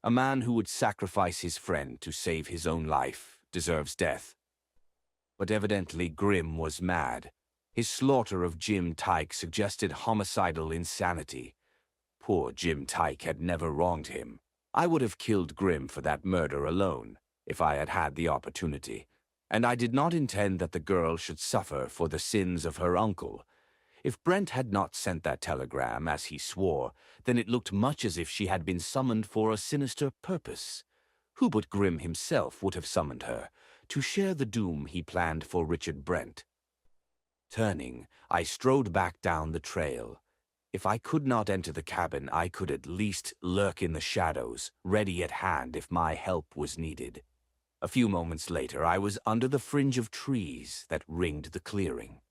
A man who would sacrifice his friend to save his own life deserves death. But evidently Grimm was mad. His slaughter of Jim Tyke suggested homicidal insanity. Poor Jim Tyke had never wronged him. I would have killed Grimm for that murder alone, if I had had the opportunity, and I did not intend that the girl should suffer for the sins of her uncle. If Brent had not sent that telegram, as he swore, then it looked much as if she had been summoned for a sinister purpose. Who but Grimm himself would have summoned her, to share the doom he planned for Richard Brent? Turning, I strode back down the trail. If I could not enter the cabin, I could at least lurk in the shadows, ready at hand if my help was needed. A few moments later, I was under the fringe of trees that ringed the clearing.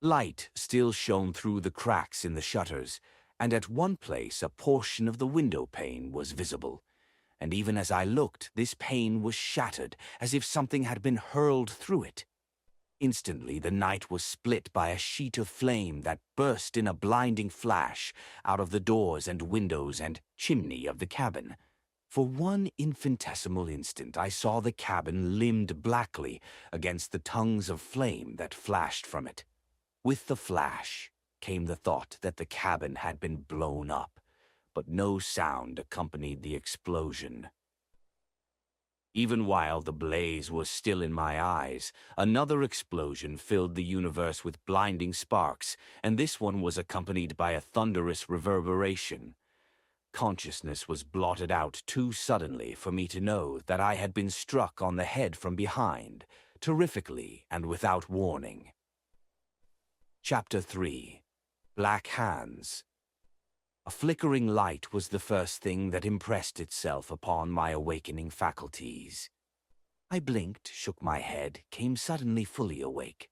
Light still shone through the cracks in the shutters, and at one place a portion of the window pane was visible. And even as I looked, this pane was shattered, as if something had been hurled through it. Instantly, the night was split by a sheet of flame that burst in a blinding flash out of the doors and windows and chimney of the cabin. For one infinitesimal instant, I saw the cabin limned blackly against the tongues of flame that flashed from it. With the flash came the thought that the cabin had been blown up, but no sound accompanied the explosion. Even while the blaze was still in my eyes, another explosion filled the universe with blinding sparks, and this one was accompanied by a thunderous reverberation. Consciousness was blotted out too suddenly for me to know that I had been struck on the head from behind, terrifically and without warning. Chapter 3. Black Hands. A flickering light was the first thing that impressed itself upon my awakening faculties. I blinked, shook my head, came suddenly fully awake.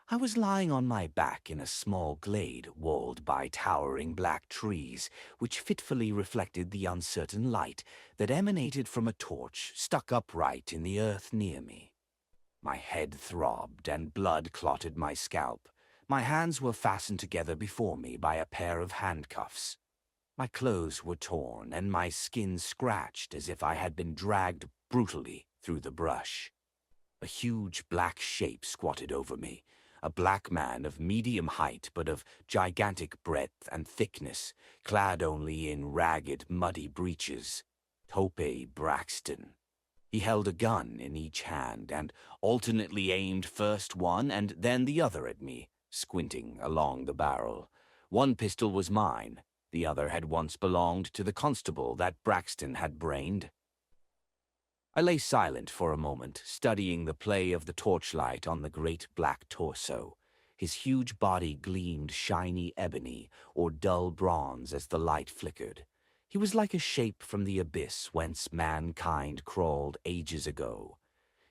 I was lying on my back in a small glade walled by towering black trees, which fitfully reflected the uncertain light that emanated from a torch stuck upright in the earth near me. My head throbbed and blood clotted my scalp. My hands were fastened together before me by a pair of handcuffs. My clothes were torn and my skin scratched as if I had been dragged brutally through the brush. A huge black shape squatted over me, a black man of medium height but of gigantic breadth and thickness, clad only in ragged, muddy breeches. Tope Braxton. He held a gun in each hand and alternately aimed first one and then the other at me, squinting along the barrel. One pistol was mine. The other had once belonged to the constable that Braxton had brained. I lay silent for a moment, studying the play of the torchlight on the great black torso. His huge body gleamed shiny ebony or dull bronze as the light flickered. He was like a shape from the abyss whence mankind crawled ages ago.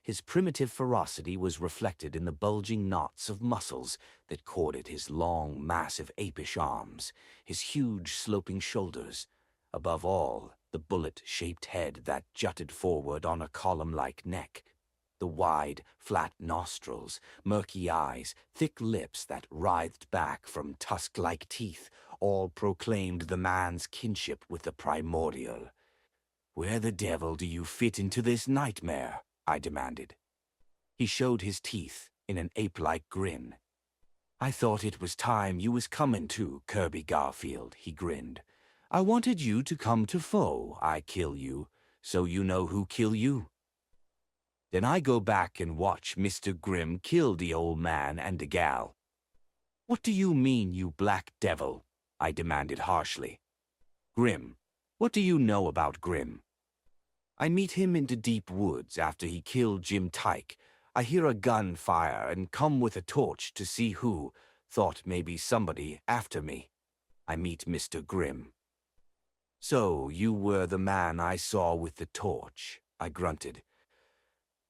His primitive ferocity was reflected in the bulging knots of muscles that corded his long, massive apish arms, his huge sloping shoulders. Above all, the bullet-shaped head that jutted forward on a column-like neck. The wide, flat nostrils, murky eyes, thick lips that writhed back from tusk-like teeth, all proclaimed the man's kinship with the primordial. "Where the devil do you fit into this nightmare?" I demanded. He showed his teeth in an ape-like grin. "I thought it was time you was comin' to, Kirby Garfield," he grinned. "I wanted you to come to foe, I kill you, so you know who kill you." Then I go back and watch Mr. Grimm kill the old man and the gal. "What do you mean, you black devil?" I demanded harshly. "Grimm, what do you know about Grimm?" "I meet him in the deep woods after he killed Jim Tyke. I hear a gun fire and come with a torch to see who. Thought maybe somebody after me. I meet Mr. Grimm." "So you were the man I saw with the torch," I grunted.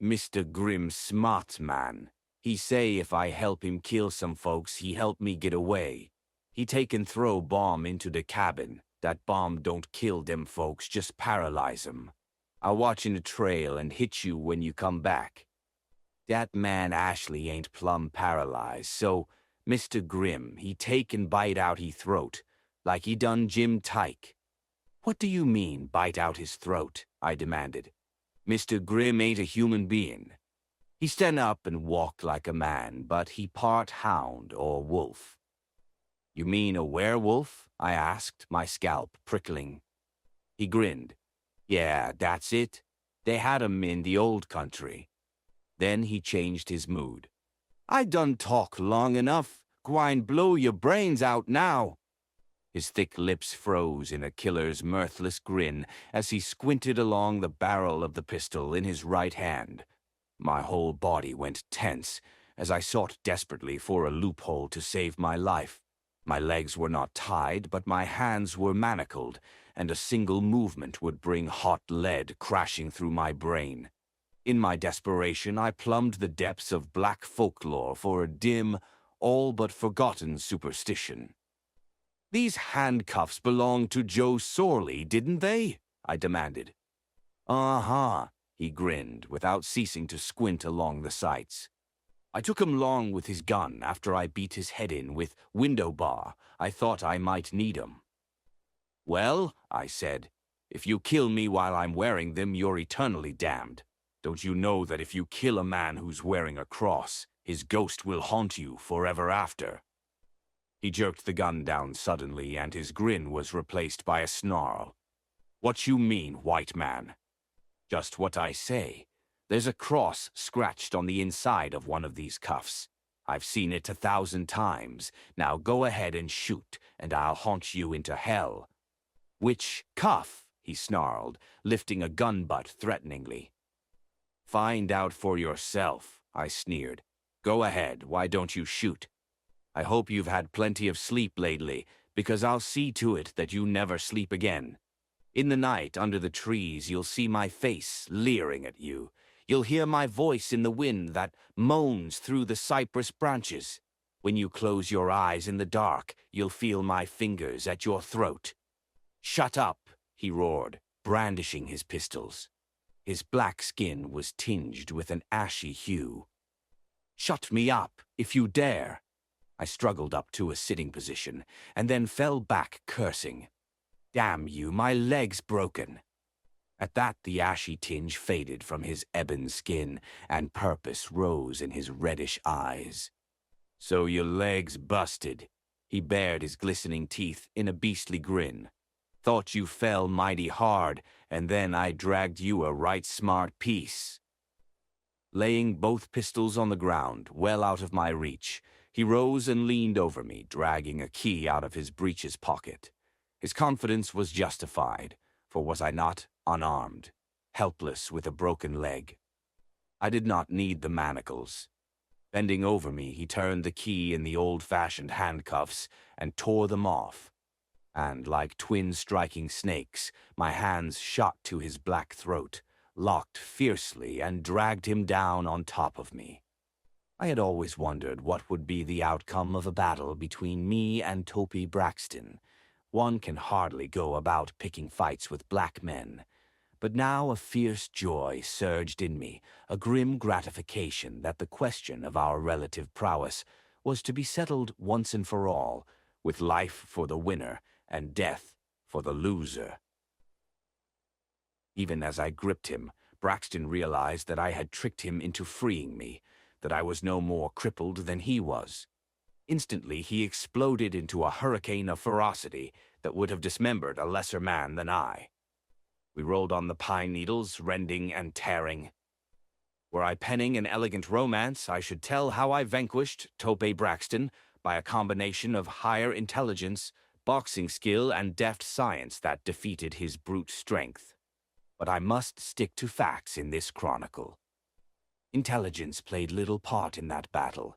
"Mr. Grimm smart man. He say if I help him kill some folks, he help me get away. He take and throw bomb into the cabin. That bomb don't kill them folks, just paralyze 'em. I'll watch in the trail and hit you when you come back. That man Ashley ain't plumb paralyzed, so Mr. Grimm, he take and bite out he throat, like he done Jim Tyke." "What do you mean, bite out his throat?" I demanded. "Mr. Grimm ain't a human being. He stand up and walk like a man, but he part hound or wolf." "You mean a werewolf?" I asked, my scalp prickling. He grinned. "Yeah, that's it. They had 'em in the old country." Then he changed his mood. "I done talk long enough. Gwine blow your brains out now." His thick lips froze in a killer's mirthless grin as he squinted along the barrel of the pistol in his right hand. My whole body went tense as I sought desperately for a loophole to save my life. My legs were not tied, but my hands were manacled, and a single movement would bring hot lead crashing through my brain. In my desperation, I plumbed the depths of black folklore for a dim, all but forgotten superstition. "These handcuffs belonged to Joe Sorley, didn't they?" I demanded. "Uh-huh," he grinned, without ceasing to squint along the sights. "I took him along with his gun after I beat his head in with window bar. I thought I might need 'em." "Well," I said, "if you kill me while I'm wearing them, you're eternally damned. Don't you know that if you kill a man who's wearing a cross, his ghost will haunt you forever after?" He jerked the gun down suddenly, and his grin was replaced by a snarl. "What you mean, white man?" "Just what I say. There's a cross scratched on the inside of one of these cuffs. I've seen it 1,000 times. Now go ahead and shoot, and I'll haunt you into hell." "Which cuff?" he snarled, lifting a gun butt threateningly. "Find out for yourself," I sneered. "Go ahead, why don't you shoot? I hope you've had plenty of sleep lately, because I'll see to it that you never sleep again. In the night, under the trees, you'll see my face leering at you. You'll hear my voice in the wind that moans through the cypress branches. When you close your eyes in the dark, you'll feel my fingers at your throat." "Shut up," he roared, brandishing his pistols. His black skin was tinged with an ashy hue. "Shut me up, if you dare." I struggled up to a sitting position, and then fell back cursing. "Damn you, my leg's broken." At that the ashy tinge faded from his ebon skin, and purpose rose in his reddish eyes. "So your leg's busted." He bared his glistening teeth in a beastly grin. "Thought you fell mighty hard, and then I dragged you a right smart piece." Laying both pistols on the ground, well out of my reach, He rose and leaned over me, dragging a key out of his breeches pocket. His confidence was justified, for was I not unarmed, helpless with a broken leg? I did not need the manacles. Bending over me, he turned the key in the old-fashioned handcuffs and tore them off. And like twin striking snakes, my hands shot to his black throat, locked fiercely, and dragged him down on top of me. I had always wondered what would be the outcome of a battle between me and Topi Braxton. One can hardly go about picking fights with black men. But now a fierce joy surged in me, a grim gratification that the question of our relative prowess was to be settled once and for all, with life for the winner and death for the loser. Even as I gripped him, Braxton realized that I had tricked him into freeing me, that I was no more crippled than he was. Instantly, he exploded into a hurricane of ferocity that would have dismembered a lesser man than I. We rolled on the pine needles, rending and tearing. Were I penning an elegant romance, I should tell how I vanquished Tope Braxton by a combination of higher intelligence, boxing skill, and deft science that defeated his brute strength. But I must stick to facts in this chronicle. Intelligence played little part in that battle.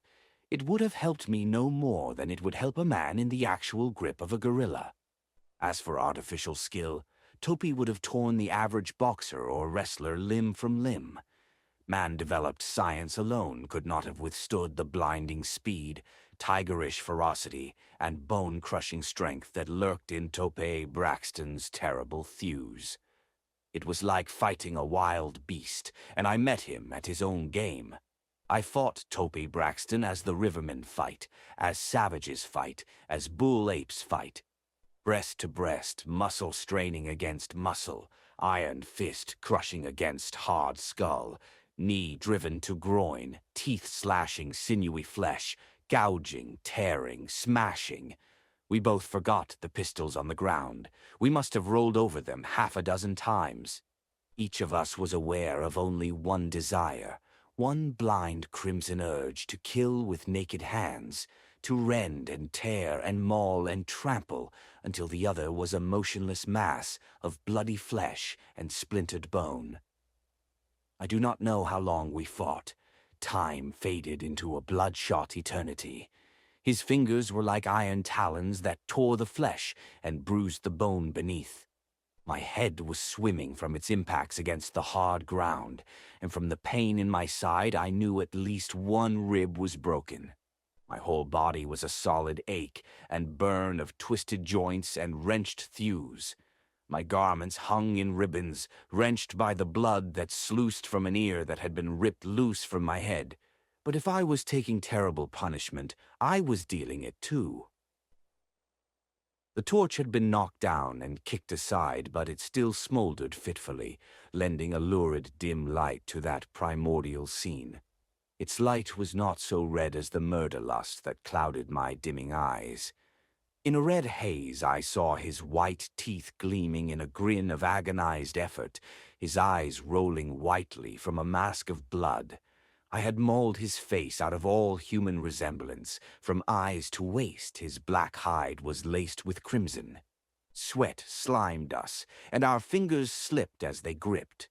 It would have helped me no more than it would help a man in the actual grip of a gorilla. As for artificial skill, Topi would have torn the average boxer or wrestler limb from limb. Man-developed science alone could not have withstood the blinding speed, tigerish ferocity, and bone-crushing strength that lurked in Tope Braxton's terrible thews. It was like fighting a wild beast, and I met him at his own game. I fought Tope Braxton as the rivermen fight, as savages fight, as bull-apes fight. Breast to breast, muscle straining against muscle, iron fist crushing against hard skull, knee driven to groin, teeth slashing sinewy flesh, gouging, tearing, smashing. We both forgot the pistols on the ground. We must have rolled over them half a dozen times. Each of us was aware of only one desire, one blind crimson urge to kill with naked hands, to rend and tear and maul and trample until the other was a motionless mass of bloody flesh and splintered bone. I do not know how long we fought. Time faded into a bloodshot eternity. His fingers were like iron talons that tore the flesh and bruised the bone beneath. My head was swimming from its impacts against the hard ground, and from the pain in my side I knew at least one rib was broken. My whole body was a solid ache and burn of twisted joints and wrenched thews. My garments hung in ribbons, wrenched by the blood that sluiced from an ear that had been ripped loose from my head. But if I was taking terrible punishment, I was dealing it too. The torch had been knocked down and kicked aside, but it still smoldered fitfully, lending a lurid dim light to that primordial scene. Its light was not so red as the murder lust that clouded my dimming eyes. In a red haze I saw his white teeth gleaming in a grin of agonized effort, his eyes rolling whitely from a mask of blood. I had mauled his face out of all human resemblance. From eyes to waist his black hide was laced with crimson. Sweat slimed us, and our fingers slipped as they gripped.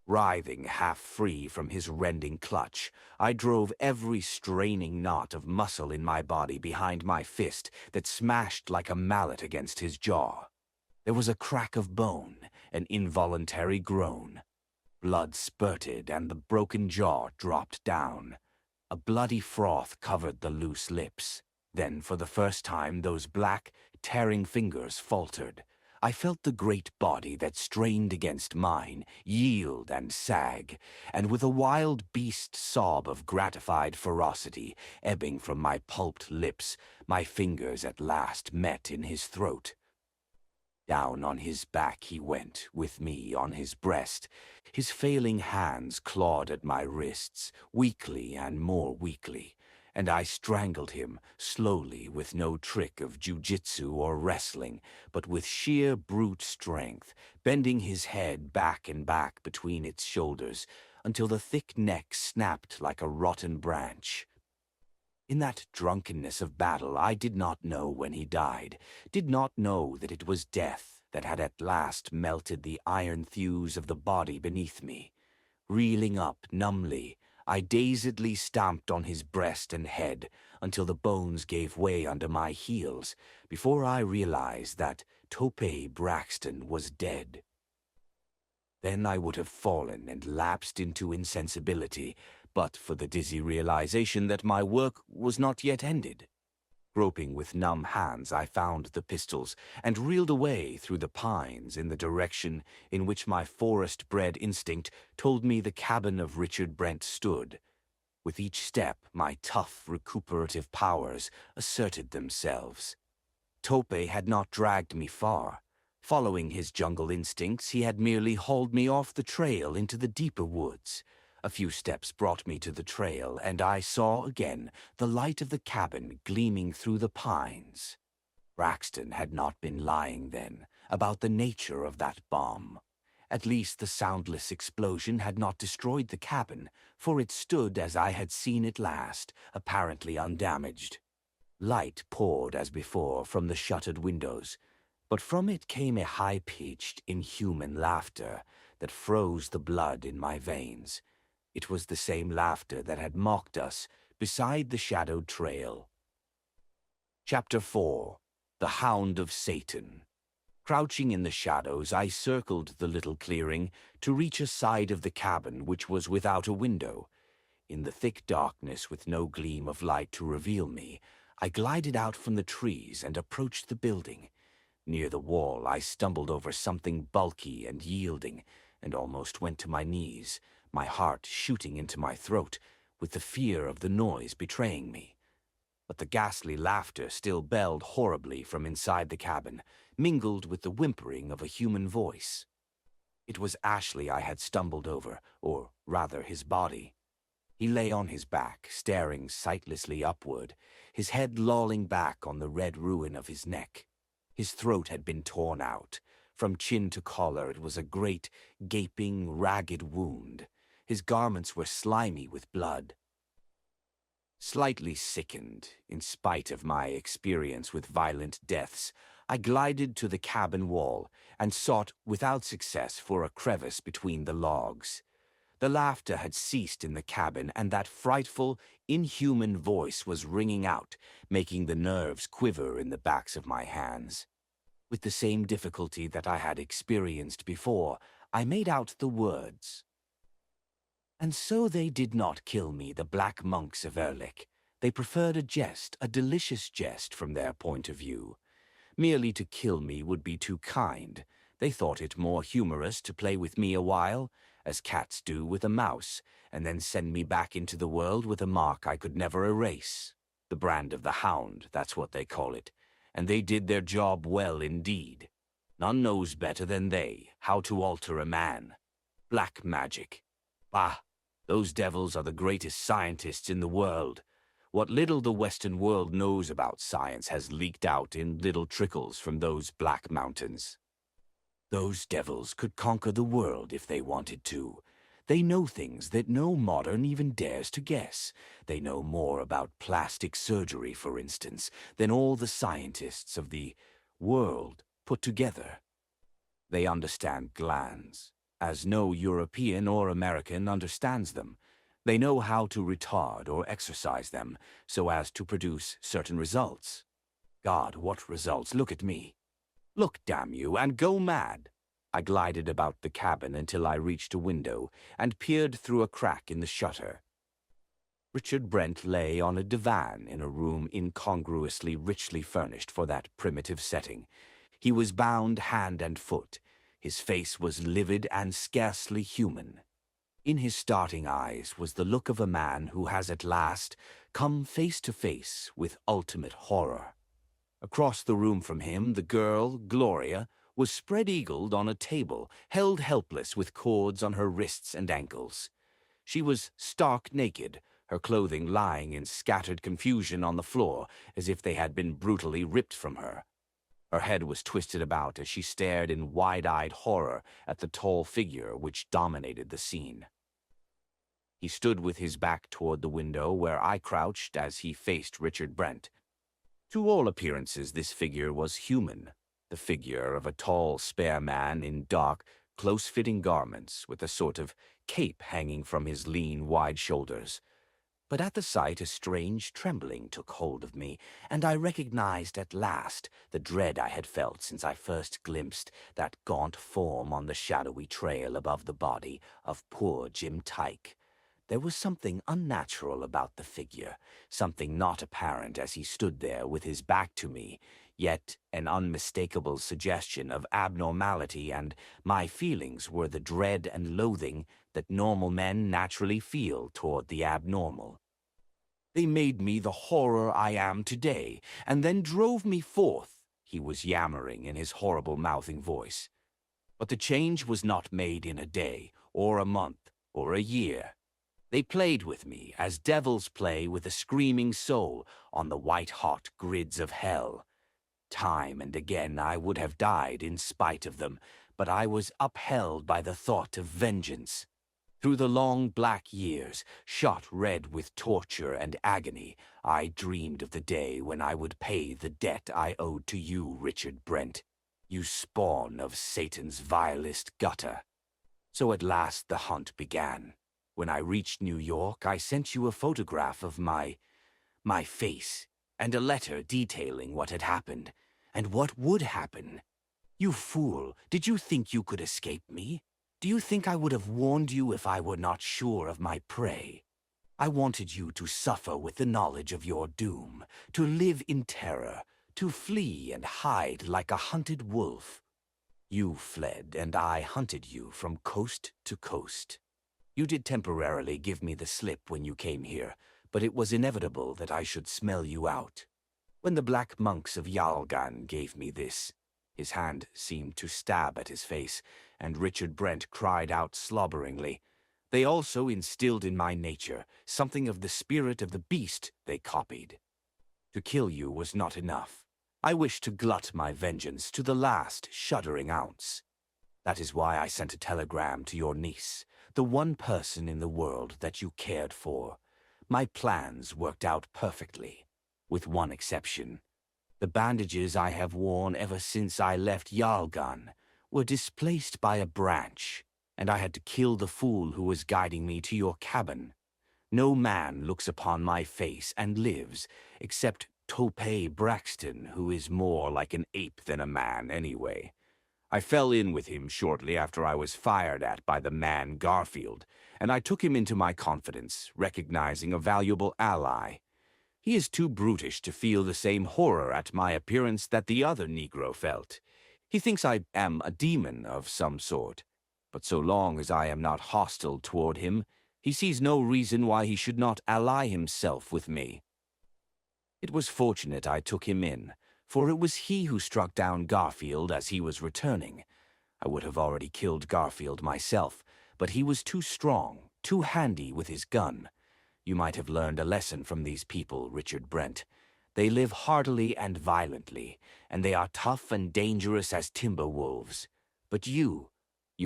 Writhing half free from his rending clutch, I drove every straining knot of muscle in my body behind my fist that smashed like a mallet against his jaw. There was a crack of bone, an involuntary groan. Blood spurted and the broken jaw dropped down. A bloody froth covered the loose lips. Then, for the first time, those black, tearing fingers faltered. I felt the great body that strained against mine yield and sag, and with a wild beast sob of gratified ferocity ebbing from my pulped lips, my fingers at last met in his throat. Down on his back he went, with me on his breast. His failing hands clawed at my wrists, weakly and more weakly, and I strangled him, slowly, with no trick of jiu-jitsu or wrestling, but with sheer brute strength, bending his head back and back between its shoulders, until the thick neck snapped like a rotten branch. In that drunkenness of battle, I did not know when he died, did not know that it was death that had at last melted the iron thews of the body beneath me. Reeling up numbly, I dazedly stamped on his breast and head until the bones gave way under my heels before I realized that Tope Braxton was dead. Then I would have fallen and lapsed into insensibility, but for the dizzy realization that my work was not yet ended. Groping with numb hands, I found the pistols and reeled away through the pines in the direction in which my forest-bred instinct told me the cabin of Richard Brent stood. With each step, my tough recuperative powers asserted themselves. Tope had not dragged me far. Following his jungle instincts, he had merely hauled me off the trail into the deeper woods. A few steps brought me to the trail, and I saw again the light of the cabin gleaming through the pines. Braxton had not been lying then about the nature of that bomb. At least the soundless explosion had not destroyed the cabin, for it stood as I had seen it last, apparently undamaged. Light poured as before from the shuttered windows, but from it came a high-pitched, inhuman laughter that froze the blood in my veins. It was the same laughter that had mocked us beside the shadowed trail. Chapter 4. The Hound of Satan. Crouching in the shadows, I circled the little clearing to reach a side of the cabin which was without a window. In the thick darkness, with no gleam of light to reveal me, I glided out from the trees and approached the building. Near the wall, I stumbled over something bulky and yielding, and almost went to my knees, my heart shooting into my throat, with the fear of the noise betraying me. But the ghastly laughter still belled horribly from inside the cabin, mingled with the whimpering of a human voice. It was Ashley I had stumbled over, or rather his body. He lay on his back, staring sightlessly upward, his head lolling back on the red ruin of his neck. His throat had been torn out. From chin to collar it was a great, gaping, ragged wound. His garments were slimy with blood. Slightly sickened, in spite of my experience with violent deaths, I glided to the cabin wall and sought without success for a crevice between the logs. The laughter had ceased in the cabin, and that frightful, inhuman voice was ringing out, making the nerves quiver in the backs of my hands. With the same difficulty that I had experienced before, I made out the words. And so they did not kill me, the black monks of Erlich. They preferred a jest, a delicious jest from their point of view. Merely to kill me would be too kind. They thought it more humorous to play with me a while, as cats do with a mouse, and then send me back into the world with a mark I could never erase. The brand of the Hound, that's what they call it. And they did their job well indeed. None knows better than they how to alter a man. Black magic. Bah! Those devils are the greatest scientists in the world. What little the Western world knows about science has leaked out in little trickles from those black mountains. Those devils could conquer the world if they wanted to. They know things that no modern even dares to guess. They know more about plastic surgery, for instance, than all the scientists of the world put together. They understand glands, as no European or American understands them. They know how to retard or exercise them so as to produce certain results. God, what results? Look at me. Look, damn you, and go mad. I glided about the cabin until I reached a window and peered through a crack in the shutter. Richard Brent lay on a divan in a room incongruously richly furnished for that primitive setting. He was bound hand and foot. His face was livid and scarcely human. In his starting eyes was the look of a man who has at last come face to face with ultimate horror. Across the room from him, the girl, Gloria, was spread-eagled on a table, held helpless with cords on her wrists and ankles. She was stark naked, her clothing lying in scattered confusion on the floor, as if they had been brutally ripped from her. Her head was twisted about as she stared in wide-eyed horror at the tall figure which dominated the scene. He stood with his back toward the window where I crouched as he faced Richard Brent. To all appearances, this figure was human, the figure of a tall, spare man in dark, close-fitting garments with a sort of cape hanging from his lean, wide shoulders. But at the sight a strange trembling took hold of me, and I recognized at last the dread I had felt since I first glimpsed that gaunt form on the shadowy trail above the body of poor Jim Tyke. There was something unnatural about the figure, something not apparent as he stood there with his back to me, yet an unmistakable suggestion of abnormality, and my feelings were the dread and loathing that normal men naturally feel toward the abnormal. They made me the horror I am today, and then drove me forth, he was yammering in his horrible mouthing voice. But the change was not made in a day, or a month, or a year. They played with me as devils play with a screaming soul on the white-hot grids of hell. Time and again I would have died in spite of them, but I was upheld by the thought of vengeance. Through the long black years, shot red with torture and agony, I dreamed of the day when I would pay the debt I owed to you, Richard Brent, you spawn of Satan's vilest gutter. So at last the hunt began. When I reached New York, I sent you a photograph of my face, and a letter detailing what had happened, and what would happen. You fool, did you think you could escape me? Do you think I would have warned you if I were not sure of my prey? I wanted you to suffer with the knowledge of your doom, to live in terror, to flee and hide like a hunted wolf. You fled, and I hunted you from coast to coast. You did temporarily give me the slip when you came here, but it was inevitable that I should smell you out. When the black monks of Yalgan gave me this, his hand seemed to stab at his face, and Richard Brent cried out slobberingly. They also instilled in my nature something of the spirit of the beast they copied. To kill you was not enough. I wished to glut my vengeance to the last shuddering ounce. That is why I sent a telegram to your niece, the one person in the world that you cared for. My plans worked out perfectly, with one exception. The bandages I have worn ever since I left Yalgan were displaced by a branch, and I had to kill the fool who was guiding me to your cabin. No man looks upon my face and lives, except Tope Braxton, who is more like an ape than a man anyway. I fell in with him shortly after I was fired at by the man Garfield, and I took him into my confidence, recognizing a valuable ally. He is too brutish to feel the same horror at my appearance that the other Negro felt. He thinks I am a demon of some sort, but so long as I am not hostile toward him, he sees no reason why he should not ally himself with me. It was fortunate I took him in, for it was he who struck down Garfield as he was returning. I would have already killed Garfield myself, but he was too strong, too handy with his gun. You might have learned a lesson from these people, Richard Brent. They live hardily and violently, and they are tough and dangerous as timber wolves. But you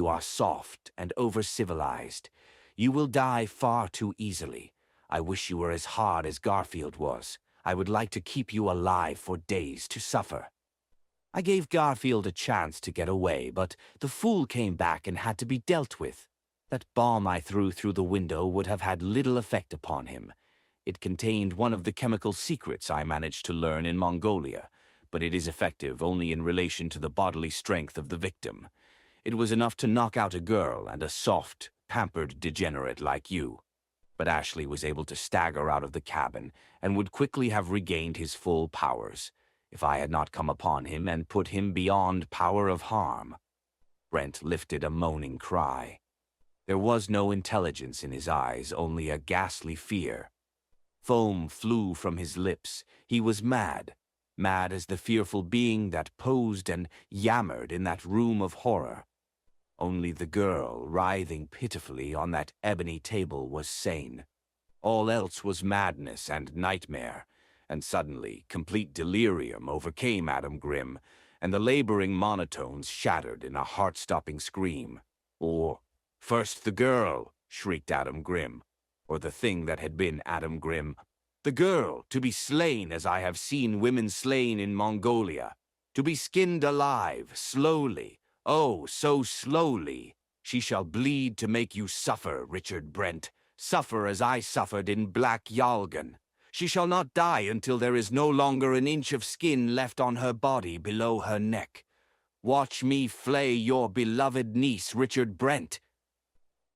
are soft and over-civilized. You will die far too easily. I wish you were as hard as Garfield was. I would like to keep you alive for days to suffer. I gave Garfield a chance to get away, but the fool came back and had to be dealt with. That bomb I threw through the window would have had little effect upon him. It contained one of the chemical secrets I managed to learn in Mongolia, but it is effective only in relation to the bodily strength of the victim. It was enough to knock out a girl and a soft, pampered degenerate like you. But Ashley was able to stagger out of the cabin and would quickly have regained his full powers, if I had not come upon him and put him beyond power of harm. Brent lifted a moaning cry. There was no intelligence in his eyes, only a ghastly fear. Foam flew from his lips. He was mad, mad as the fearful being that posed and yammered in that room of horror. Only the girl, writhing pitifully on that ebony table, was sane. All else was madness and nightmare, and suddenly complete delirium overcame Adam Grimm, and the laboring monotones shattered in a heart-stopping scream. Or, "First the girl!" shrieked Adam Grimm. or the thing that had been Adam Grimm. The girl, to be slain as I have seen women slain in Mongolia, to be skinned alive, slowly, oh, so slowly. She shall bleed to make you suffer, Richard Brent, suffer as I suffered in Black Yalgan. She shall not die until there is no longer an inch of skin left on her body below her neck. Watch me flay your beloved niece, Richard Brent.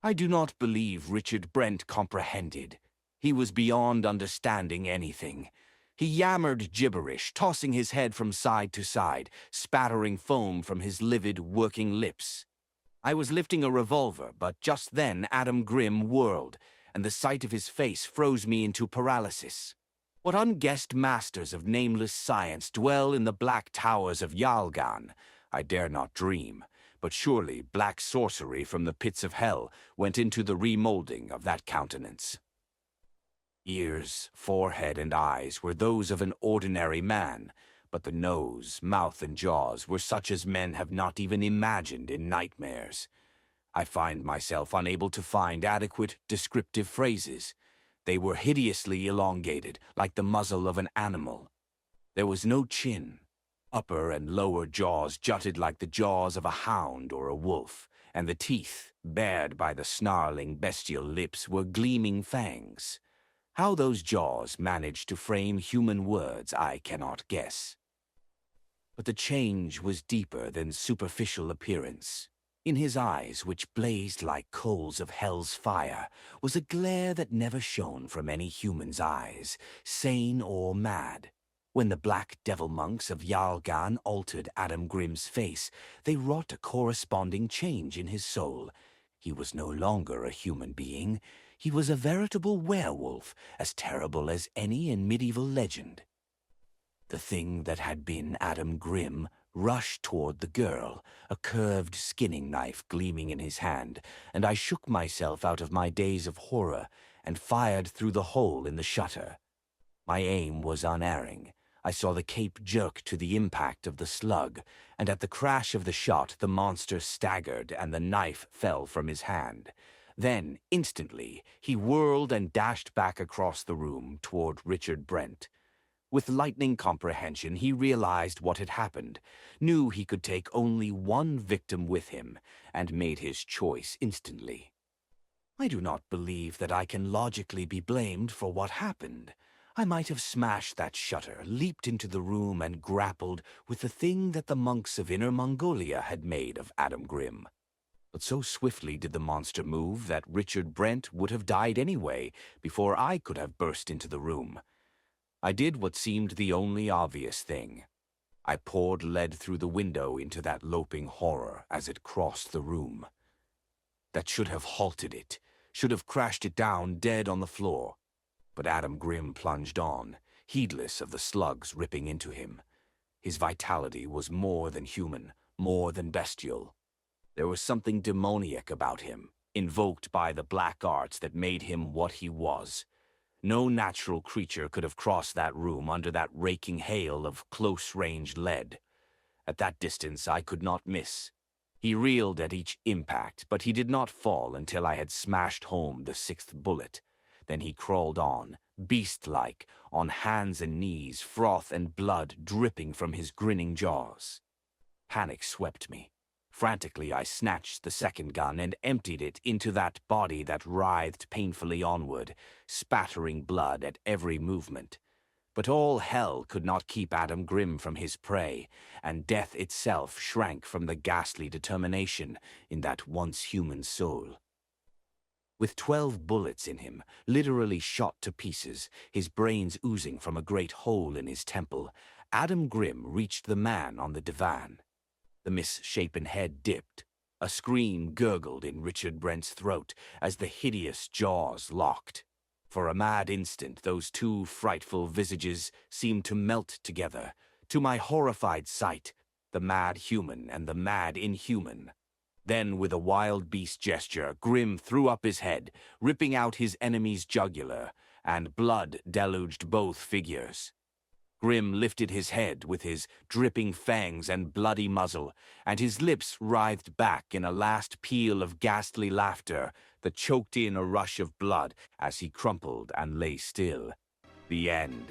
I do not believe Richard Brent comprehended. He was beyond understanding anything. He yammered gibberish, tossing his head from side to side, spattering foam from his livid, working lips. I was lifting a revolver, but just then Adam Grimm whirled, and the sight of his face froze me into paralysis. What unguessed masters of nameless science dwell in the black towers of Yalgan, I dare not dream, but surely black sorcery from the pits of hell went into the remolding of that countenance. Ears, forehead, and eyes were those of an ordinary man, but the nose, mouth, and jaws were such as men have not even imagined in nightmares. I find myself unable to find adequate descriptive phrases. They were hideously elongated, like the muzzle of an animal. There was no chin. Upper and lower jaws jutted like the jaws of a hound or a wolf, and the teeth, bared by the snarling bestial lips, were gleaming fangs. How those jaws managed to frame human words I cannot guess. But the change was deeper than superficial appearance. In his eyes, which blazed like coals of hell's fire, was a glare that never shone from any human's eyes, sane or mad. When the black devil monks of Yalgan altered Adam Grimm's face, they wrought a corresponding change in his soul. He was no longer a human being. He was a veritable werewolf, as terrible as any in medieval legend. The thing that had been Adam Grimm rushed toward the girl, a curved skinning knife gleaming in his hand, and I shook myself out of my daze of horror and fired through the hole in the shutter. My aim was unerring. I saw the cape jerk to the impact of the slug, and at the crash of the shot the monster staggered and the knife fell from his hand. Then, instantly, he whirled and dashed back across the room toward Richard Brent. With lightning comprehension, he realized what had happened, knew he could take only one victim with him, and made his choice instantly. I do not believe that I can logically be blamed for what happened. I might have smashed that shutter, leaped into the room, and grappled with the thing that the monks of Inner Mongolia had made of Adam Grimm. But so swiftly did the monster move that Richard Brent would have died anyway before I could have burst into the room. I did what seemed the only obvious thing. I poured lead through the window into that loping horror as it crossed the room. That should have halted it, should have crashed it down dead on the floor. But Adam Grimm plunged on, heedless of the slugs ripping into him. His vitality was more than human, more than bestial. There was something demoniac about him, invoked by the black arts that made him what he was. No natural creature could have crossed that room under that raking hail of close-range lead. At that distance I could not miss. He reeled at each impact, but he did not fall until I had smashed home the sixth bullet. Then he crawled on, beast-like, on hands and knees, froth and blood dripping from his grinning jaws. Panic swept me. Frantically, I snatched the second gun and emptied it into that body that writhed painfully onward, spattering blood at every movement. But all hell could not keep Adam Grimm from his prey, and death itself shrank from the ghastly determination in that once human soul. With 12 bullets in him, literally shot to pieces, his brains oozing from a great hole in his temple, Adam Grimm reached the man on the divan. The misshapen head dipped. A scream gurgled in Richard Brent's throat as the hideous jaws locked. For a mad instant, those two frightful visages seemed to melt together. To my horrified sight, the mad human and the mad inhuman. Then, with a wild beast gesture, Grimm threw up his head, ripping out his enemy's jugular, and blood deluged both figures. Grim lifted his head with his dripping fangs and bloody muzzle, and his lips writhed back in a last peal of ghastly laughter that choked in a rush of blood as he crumpled and lay still. The end.